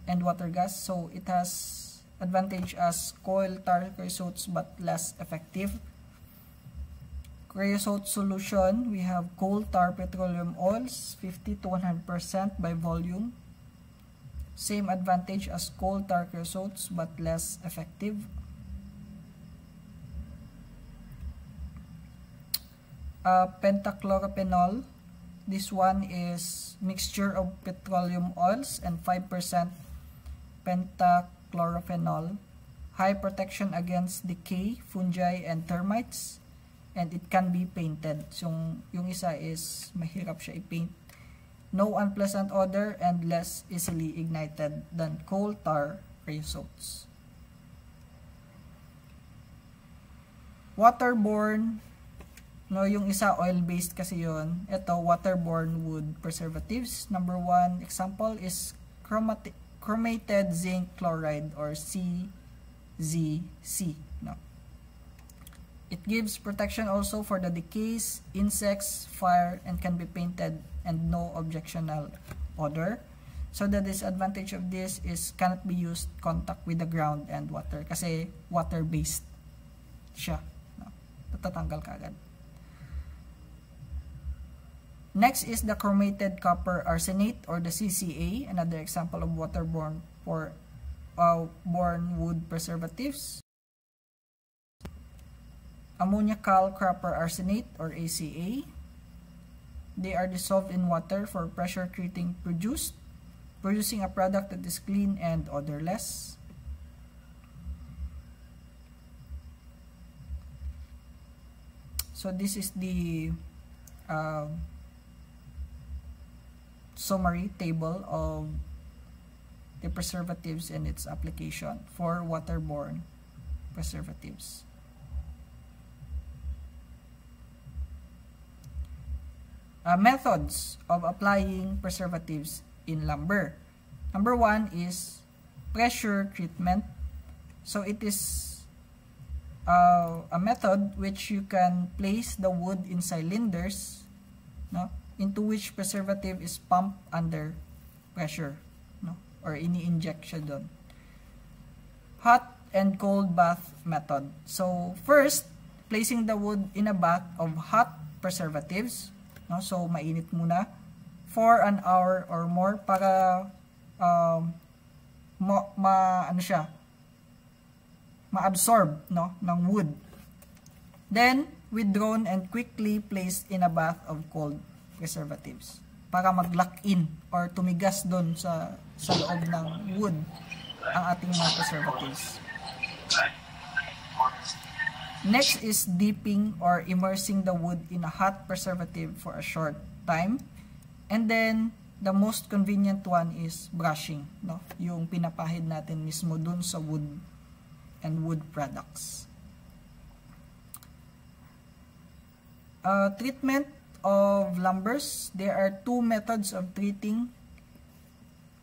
So it has advantage as coal tar creosotes but less effective. Creosote solution, we have coal tar petroleum oils 50 to 100% by volume. Same advantage as coal tar creosotes but less effective. Pentachlorophenol, this one is mixture of petroleum oils and 5% pentachlorophenol. High protection against decay, fungi, and termites, and it can be painted. So yung isa is mahirap siya i-paint. No unpleasant odor and less easily ignited than coal tar creosotes. Waterborne, no, yung isa oil-based kasi yun. Ito, waterborne wood preservatives. Number 1 example is chromated zinc chloride or CZC. No. It gives protection also for the decays, insects, fire, and can be painted and no objectionable odor. So the disadvantage of this is cannot be used contact with the ground and water kasi water-based siya. No. Natatanggal ka agad. Next is the chromated copper arsenate or the CCA, another example of waterborne borne wood preservatives. Ammoniacal copper arsenate or ACA. They are dissolved in water for pressure treating producing a product that is clean and odorless. So this is the summary table of the preservatives and its application for waterborne preservatives. Methods of applying preservatives in lumber. Number 1 is pressure treatment. So it is a method which you can place the wood in cylinders, no, into which preservative is pumped under pressure, no, or ini-inject siya doon. Hot and cold bath method. So first, placing the wood in a bath of hot preservatives, no, so mainit muna for an hour or more para ma-absorb, no, ng wood. Then withdrawn and quickly placed in a bath of cold preservatives para mag-lock in or tumigas doon sa loob ng wood ang ating mga preservatives. Next is dipping or immersing the wood in a hot preservative for a short time. And then the most convenient one is brushing, no? Yung pinapahid natin mismo dun sa wood and wood products. Treatment of lumbers. There are two methods of treating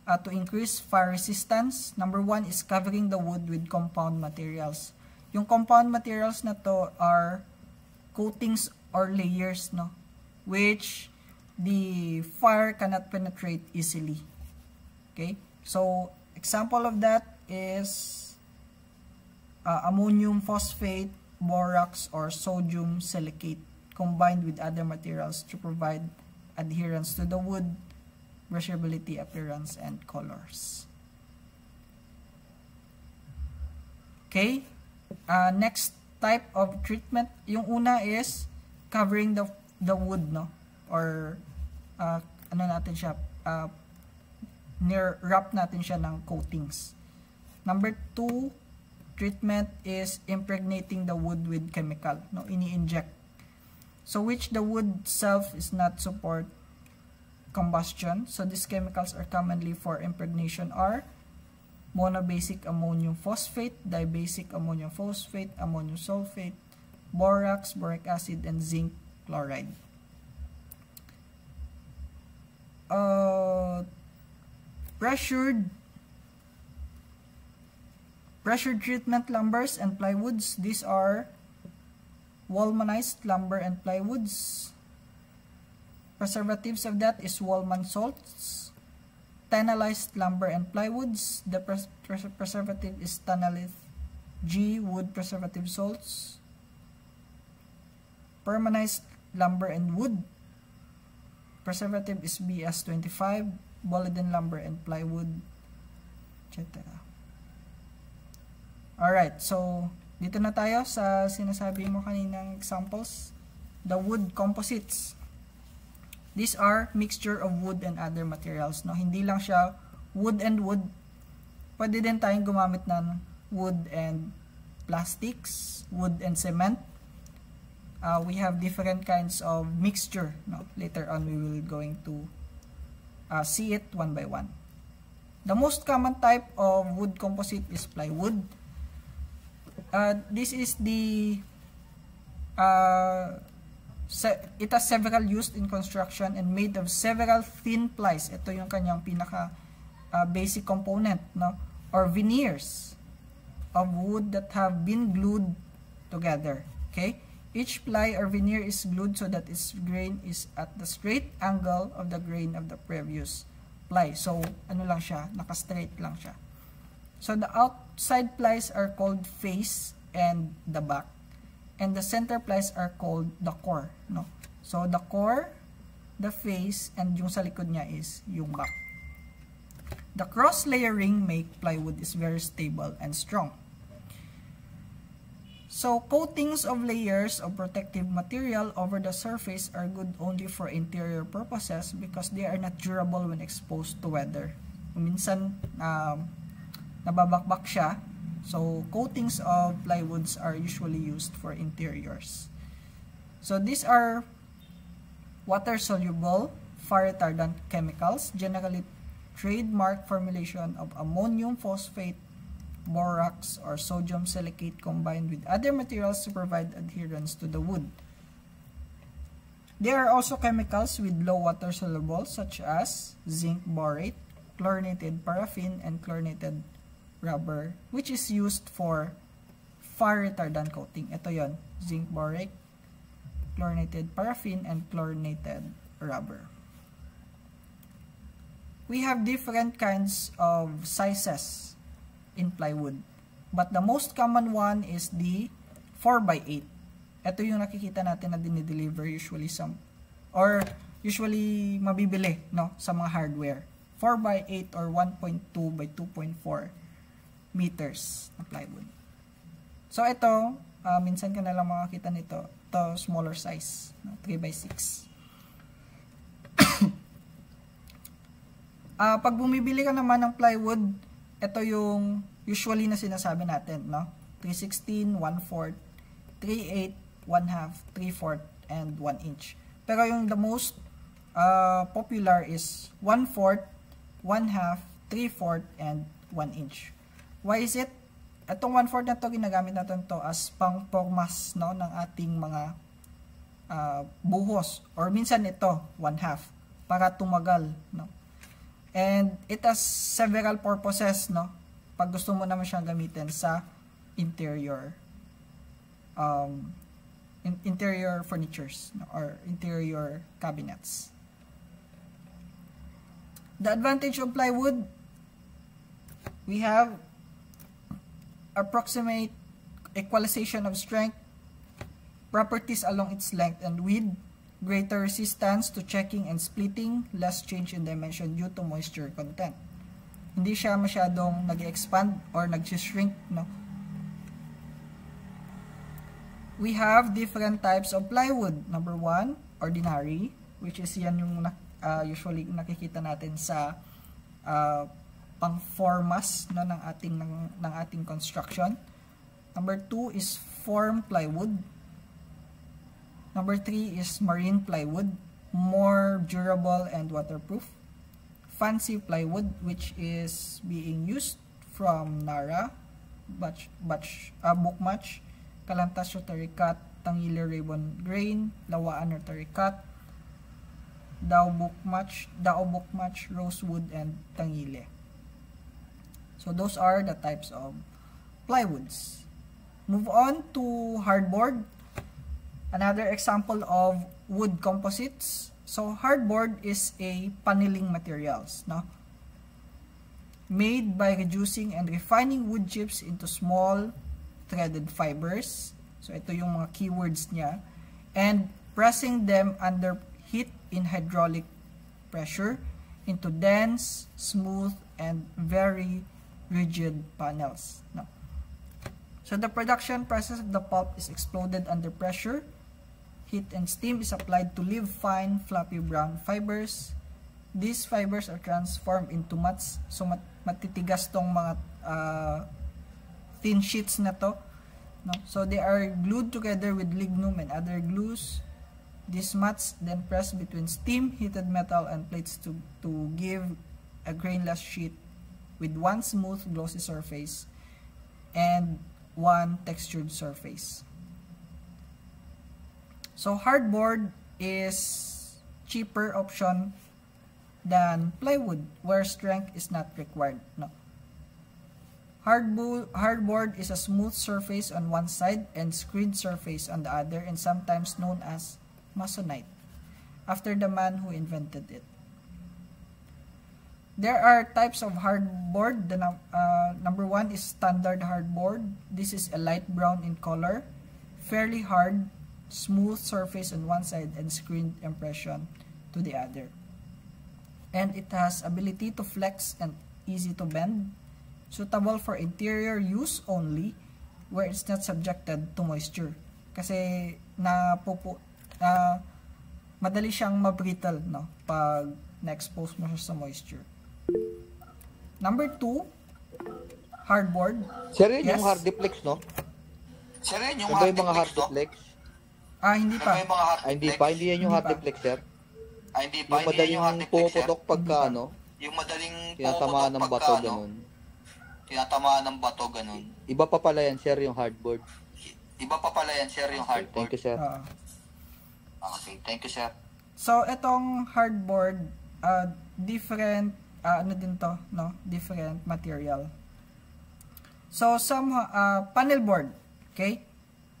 to increase fire resistance. Number 1 is covering the wood with compound materials. Yung compound materials na to are coatings or layers, no, which the fire cannot penetrate easily. Okay, so example of that is ammonium phosphate, borax, or sodium silicate combined with other materials to provide adherence to the wood, brushability, appearance, and colors. Okay, next type of treatment, yung una is covering the wood, no, or ano natin siya, wrap natin siya ng coatings. Number 2 treatment is impregnating the wood with chemical, no, ini-inject, so which the wood itself is not support combustion. So these chemicals are commonly for impregnation are monobasic ammonium phosphate, dibasic ammonium phosphate, ammonium sulfate, borax, boric acid, and zinc chloride. Pressure treatment lumbers and plywoods. These are Wallmanized lumber and plywoods. Preservatives of that is Wallman salts. Tannalized lumber and plywoods. The preservative is Tannalith G wood preservative salts. Permanized lumber and wood. Preservative is BS25, Boliden lumber and plywood, etc. Alright, so dito na tayo sa sinasabi mo kaninang examples. The wood composites. These are mixture of wood and other materials, no? Hindi lang siya wood and wood. Pwede din tayong gumamit ng wood and plastics, wood and cement. We have different kinds of mixture, no? Later on we will going to see it one by one. The most common type of wood composite is plywood. This is the it has several used in construction and made of several thin plies. Ito yung kanyang pinaka basic component, no, or veneers of wood that have been glued together. Okay, each ply or veneer is glued so that its grain is at the straight angle of the grain of the previous ply. So ano lang siya, naka-straight lang siya. So the outside plies are called face and the back, and the center plies are called the core, no? So the core, the face, and yung sa likod niya is yung back. The cross layering make plywood is very stable and strong. So coatings of layers of protective material over the surface are good only for interior purposes because they are not durable when exposed to weather. Minsan nababakbak siya. So coatings of plywoods are usually used for interiors. So these are water-soluble, fire-retardant chemicals, generally trademark formulation of ammonium phosphate, borax, or sodium silicate combined with other materials to provide adherence to the wood. There are also chemicals with low water soluble such as zinc borate, chlorinated paraffin, and chlorinated rubber, which is used for fire retardant coating. Ito yon, zinc borate, chlorinated paraffin, and chlorinated rubber. We have different kinds of sizes in plywood, but the most common one is the 4x8. Ito yung nakikita natin na dinideliver usually usually mabibili, no, sa mga hardware. 4x8 or 1.2 by 2.4 meters na plywood. So ito, minsan ka na lang makakita nito. Ito, smaller size, no, 3x6. Pag bumibili ka naman ng plywood, ito yung usually na sinasabi natin, no? 3/16, 1/4, 3/8, 1/2, 3/4, and 1 inch. Pero yung the most popular is 1/4, 1/2, 3/4, and 1 inch. Why is it? Itong 1/4 na to, ginagamit natin to as pang-formas, no, ng ating mga buhos. Or minsan ito, 1/2, para tumagal, no. And it has several purposes, no, pag gusto mo naman siyang gamitin sa interior interior furnitures, no, or interior cabinets. The advantage of plywood, we have approximate equalization of strength, properties along its length and width, greater resistance to checking and splitting, less change in dimension due to moisture content. Hindi siya masyadong nag-expand or nag-shrink, no. We have different types of plywood. Number 1, ordinary, which is yan yung usually nakikita natin sa pang-formas, no, ng ating construction. Number 2 is form plywood. Number 3 is marine plywood, more durable and waterproof. Fancy plywood, which is being used from Nara, Bookmatch, Kalantas Rotary Cut, Tangile Ribbon Grain, Lawaan Rotary Cut, Dao Bookmatch, Rosewood, and Tangile. So those are the types of plywoods. Move on to hardboard. Another example of wood composites. So hardboard is a paneling materials, no? Made by reducing and refining wood chips into small threaded fibers. So ito yung mga keywords niya. And pressing them under heat in hydraulic pressure into dense, smooth, and very rigid panels. No. So the production process of the pulp is exploded under pressure. Heat and steam is applied to leave fine, fluffy brown fibers. These fibers are transformed into mats. So matitigas tong mga thin sheets na to, no? So they are glued together with lignum and other glues. These mats then pressed between steam, heated metal, and plates to give a grainless sheet with one smooth glossy surface and one textured surface. So hardboard is cheaper option than plywood, where strength is not required, no. Hardboard is a smooth surface on one side and screened surface on the other, and sometimes known as masonite, after the man who invented it. There are types of hardboard. Number 1 is standard hardboard. This is a light brown in color, fairly hard, smooth surface on one side and screened impression to the other. And it has ability to flex and easy to bend. Suitable for interior use only, where it's not subjected to moisture. Kasi madali siyang mabrittle, no, pag na-expose mo siya sa moisture. Number 2, hardboard. Sir, yun yung hardiplex, no? Sir, yun yung mga hardiplex. Hindi pa. May mga hard Hindi pa, hindi yan yung hard deflex, sir. Hindi pa, Yung madaling puputok pagka ano, yung madaling tinatamaan ng bato, ganun. Tinatamaan ng bato, ganun. Iba pa pala yan, sir, yung hardboard. Iba pa pala yan, sir, yung hardboard. Thank you, sir. Okay, thank you, sir. So, itong hardboard, different, ano din to, no? Different material. So, some panel board, okay?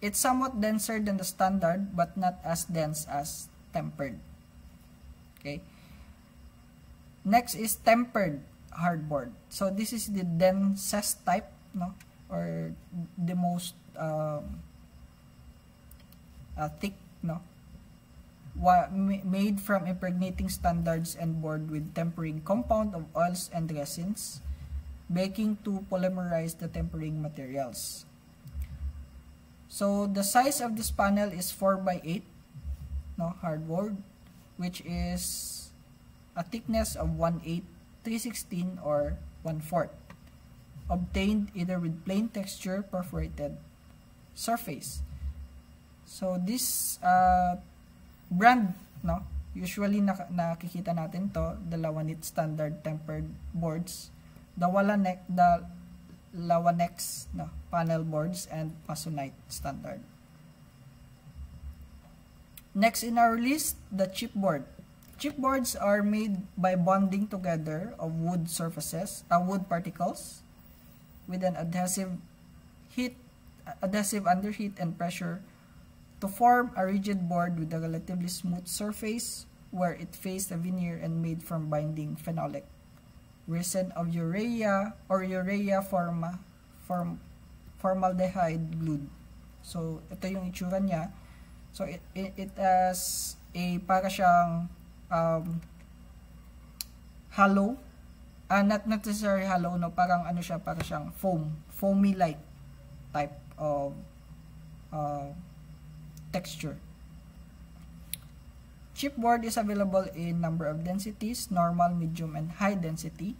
It's somewhat denser than the standard, but not as dense as tempered. Okay? Next is tempered hardboard. So, this is the densest type, no? Or the most thick, no? Made from impregnating standards and board with tempering compound of oils and resins, baking to polymerize the tempering materials. So the size of this panel is 4x8, no, hardboard, which is a thickness of 1/8, 3/16, or 1/4, obtained either with plain texture perforated surface. So this brand, no, usually nakikita natin to, the Lawanit standard tempered boards, the Lawanex, no, panel boards, and Masonite standard. Next in our list, the chipboard. Chipboards are made by bonding together of wood surfaces, wood particles, with an adhesive under heat and pressure, to form a rigid board with a relatively smooth surface where it faced a veneer and made from binding phenolic resin of urea or urea formaldehyde glued. So, ito yung itsura niya. So, it has a para siyang hollow. Not necessarily hollow, no, parang ano siya, para siyang foamy-like type of texture. Chipboard is available in number of densities: normal, medium, and high density.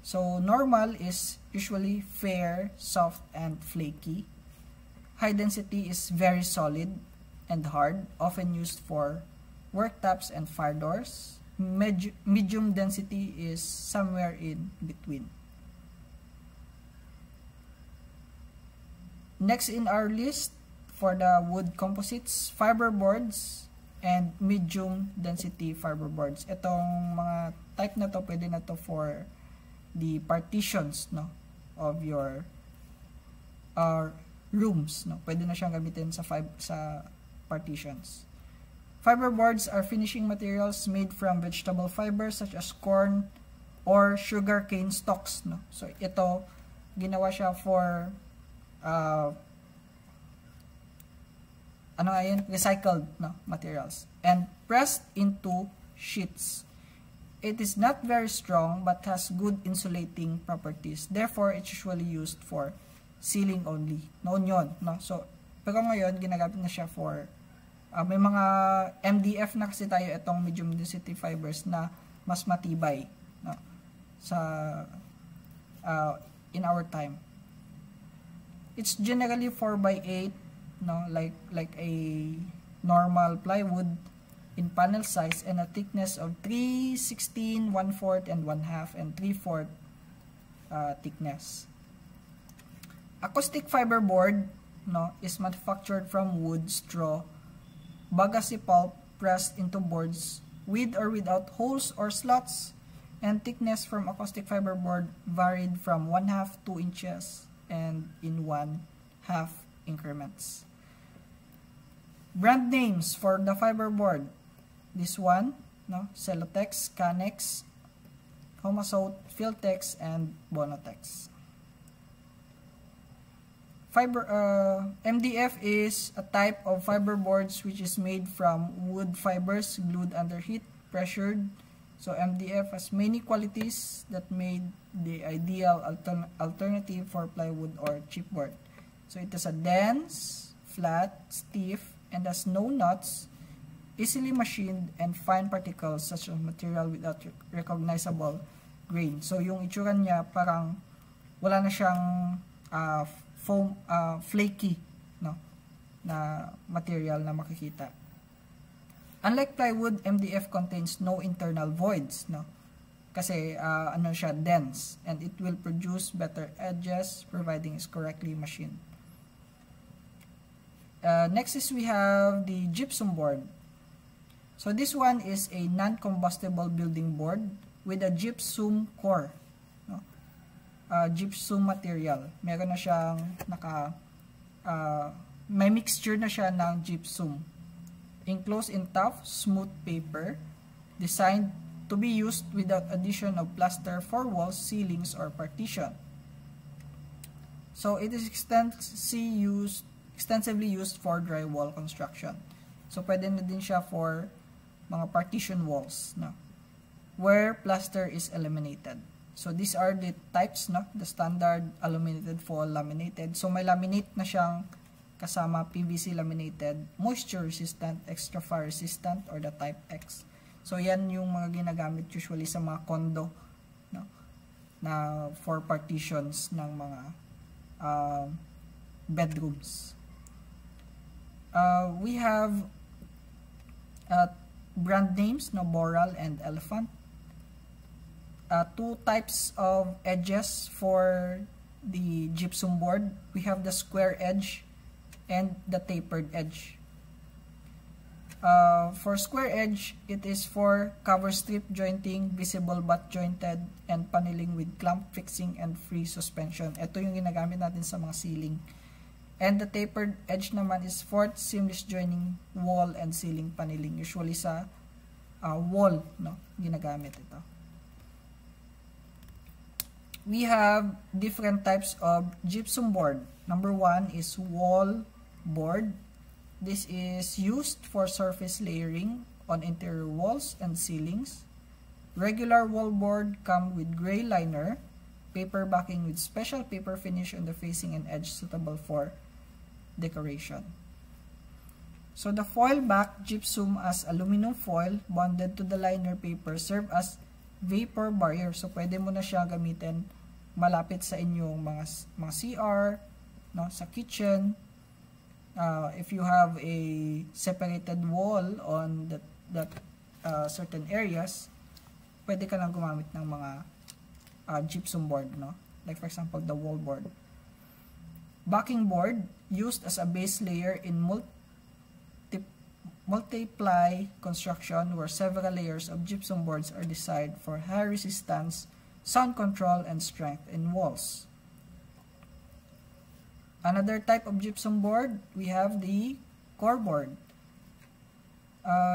So normal is usually fair, soft, and flaky. High density is very solid and hard, often used for worktops and fire doors. Medium density is somewhere in between. Next in our list, for the wood composites, fiberboards and medium density fiberboards. Itong mga type na to, pwede na to for the partitions, no, of your rooms, no. Pwede na siyang gamitin sa partitions. Fiberboards are finishing materials made from vegetable fibers such as corn or sugarcane stalks, no. So ito ginawa siya for recycled, no, materials, and pressed into sheets. It is not very strong but has good insulating properties. Therefore, it's usually used for ceiling only. Noon yun, no? So, pero ngayon, ginagamit na siya for, may mga MDF na kasi tayo, itong medium density fibers na mas matibay, no? In our time. It's generally 4x8, no, like a normal plywood in panel size, and a thickness of 3/16, 1/4, and 1/2, and 3/4 thickness. Acoustic fiber board, no, is manufactured from wood, straw, bagasse pulp pressed into boards with or without holes or slots, and thickness from acoustic fiber board varied from 1/2 2 inches and in 1/2 increments. Brand names for the fiberboard. This one, no, Celotex, Canex, Homasote, Filtex, and Bonotex. MDF is a type of fiberboards which is made from wood fibers glued under heat, pressured. So MDF has many qualities that made the ideal alternative for plywood or chipboard. So it is a dense, flat, stiff, and has no knots, easily machined, and fine particles such as material without recognizable grain. So yung itsura niya parang wala na siyang flaky, no, na material na makikita. Unlike plywood, MDF contains no internal voids, no? Kasi ano siya, dense, and it will produce better edges providing it's correctly machined. Next is we have the gypsum board. So this one is a non-combustible building board with a gypsum core, no? Gypsum material. Meron na siyang may mixture na siya ng gypsum. Enclosed in tough, smooth paper, designed to be used without addition of plaster for walls, ceilings, or partition. So it is extensively used for drywall construction. So pwede na din siya for mga partition walls, no? Where plaster is eliminated. So these are the types, no? The standard, illuminated, fall, laminated. So may laminate na siyang kasama PVC laminated, moisture resistant, extra fire resistant, or the type X. So yan yung mga ginagamit usually sa mga condo, no? Na for partitions ng mga bedrooms. We have brand names, no? Boral and Elephant. Two types of edges for the gypsum board. We have the square edge and the tapered edge. For square edge, it is for cover strip jointing, visible but jointed, and paneling with clamp fixing and free suspension. Ito yung ginagamit natin sa mga ceiling. And the tapered edge naman is for seamless joining wall and ceiling paneling. Usually sa wall, no, ginagamit ito. We have different types of gypsum board. Number one is wall board. This is used for surface layering on interior walls and ceilings. Regular wall board come with gray liner, paper backing with special paper finish on the facing and edge suitable for decoration. So the foil back gypsum as aluminum foil bonded to the liner paper serve as vapor barrier. So pwede mo na siya gamitin malapit sa inyong mga CR, no, sa kitchen. If you have a separated wall on that certain areas, pwede ka lang gumamit ng mga gypsum board, no? Like for example, the wall board. Backing board used as a base layer in multiply construction where several layers of gypsum boards are designed for high resistance, sound control, and strength in walls. Another type of gypsum board, we have the core board.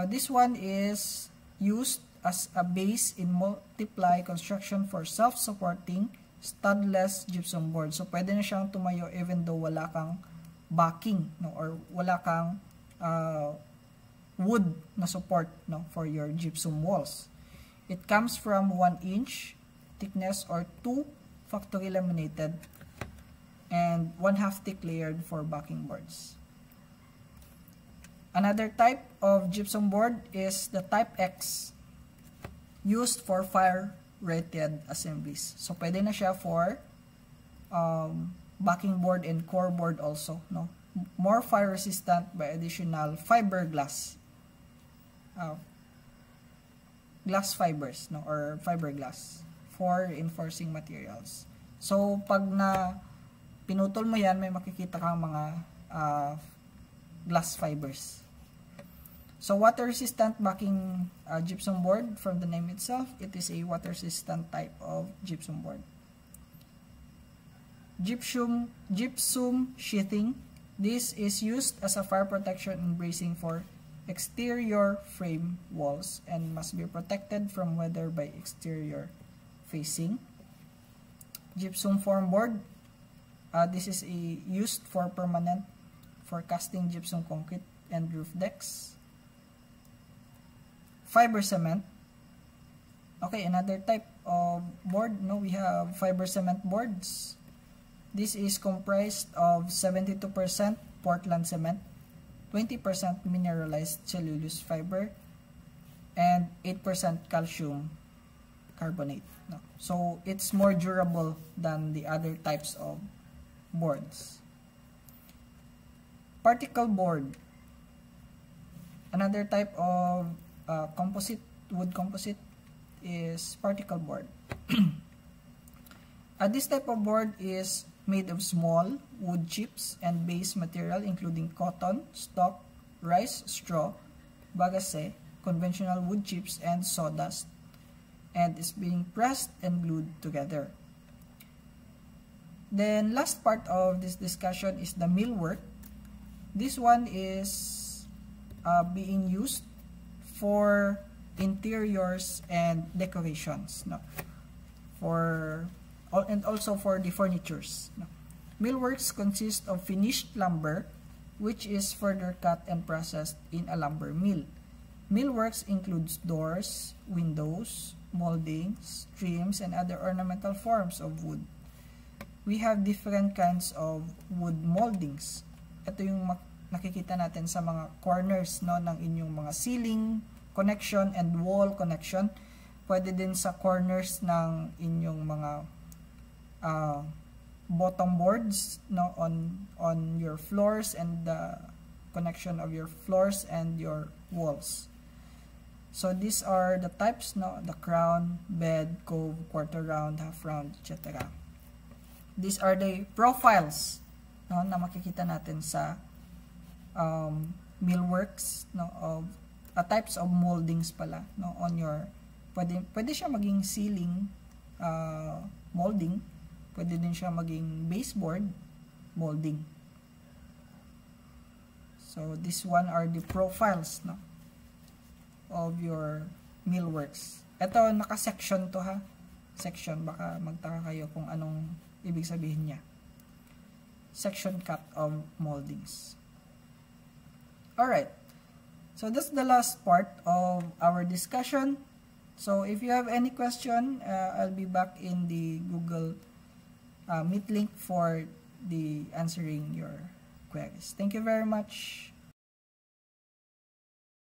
This one is used as a base in multiply construction for self-supporting, studless gypsum board. So pwede na siyang tumayo even though wala kang backing, no, or wala kang wood na support, no, for your gypsum walls. It comes from 1 inch thickness or 2 factory laminated and 1/2 thick layered for backing boards. Another type of gypsum board is the type X, used for fire rated assemblies. So pwede na siya for backing board and core board also, no? More fire resistant by additional fiberglass, glass fibers, no, or fiberglass for reinforcing materials. So pag na pinutol mo yan, may makikita kang mga glass fibers. So water resistant backing gypsum board, from the name itself, it is a water resistant type of gypsum board. Gypsum sheathing. This is used as a fire protection and bracing for exterior frame walls and must be protected from weather by exterior facing. Gypsum form board. This is used for permanent for casting gypsum concrete and roof decks. Fiber cement. Okay, another type of board. No, we have fiber cement boards. This is comprised of 72% Portland cement, 20% mineralized cellulose fiber, and 8% calcium carbonate. No? So it's more durable than the other types of boards. particle board. Another type of wood composite is particle board. This type of board is made of small wood chips and base material including cotton, stalk, rice, straw, bagasse, conventional wood chips, and sawdust, and is being pressed and glued together. Then last part of this discussion is the millwork. This one is being used for interiors and decorations, no? And also for the furnitures. No? Millworks consist of finished lumber, which is further cut and processed in a lumber mill. Millworks includes doors, windows, moldings, trims, and other ornamental forms of wood. We have different kinds of wood moldings. Ito yung nakikita natin sa mga corners, no, ng inyong mga ceiling connection and wall connection. Pwede din sa corners ng inyong mga bottom boards, no, on your floors and the connection of your floors and your walls. So these are the types, no, the crown, bed, cove, quarter round, half round, etc. These are the profiles, no, na makikita natin sa millworks, no, of types of moldings pala, no, on your pwede siya maging ceiling molding, pwede din siya maging baseboard molding. So this one are the profiles, no, of your millworks. Ito naka-section to, ha, section, baka magtaka kayo kung anong ibig sabihin niya. Section cut of moldings. Alright, so that's the last part of our discussion. So if you have any question, I'll be back in the Google Meet link for the answering your queries. Thank you very much.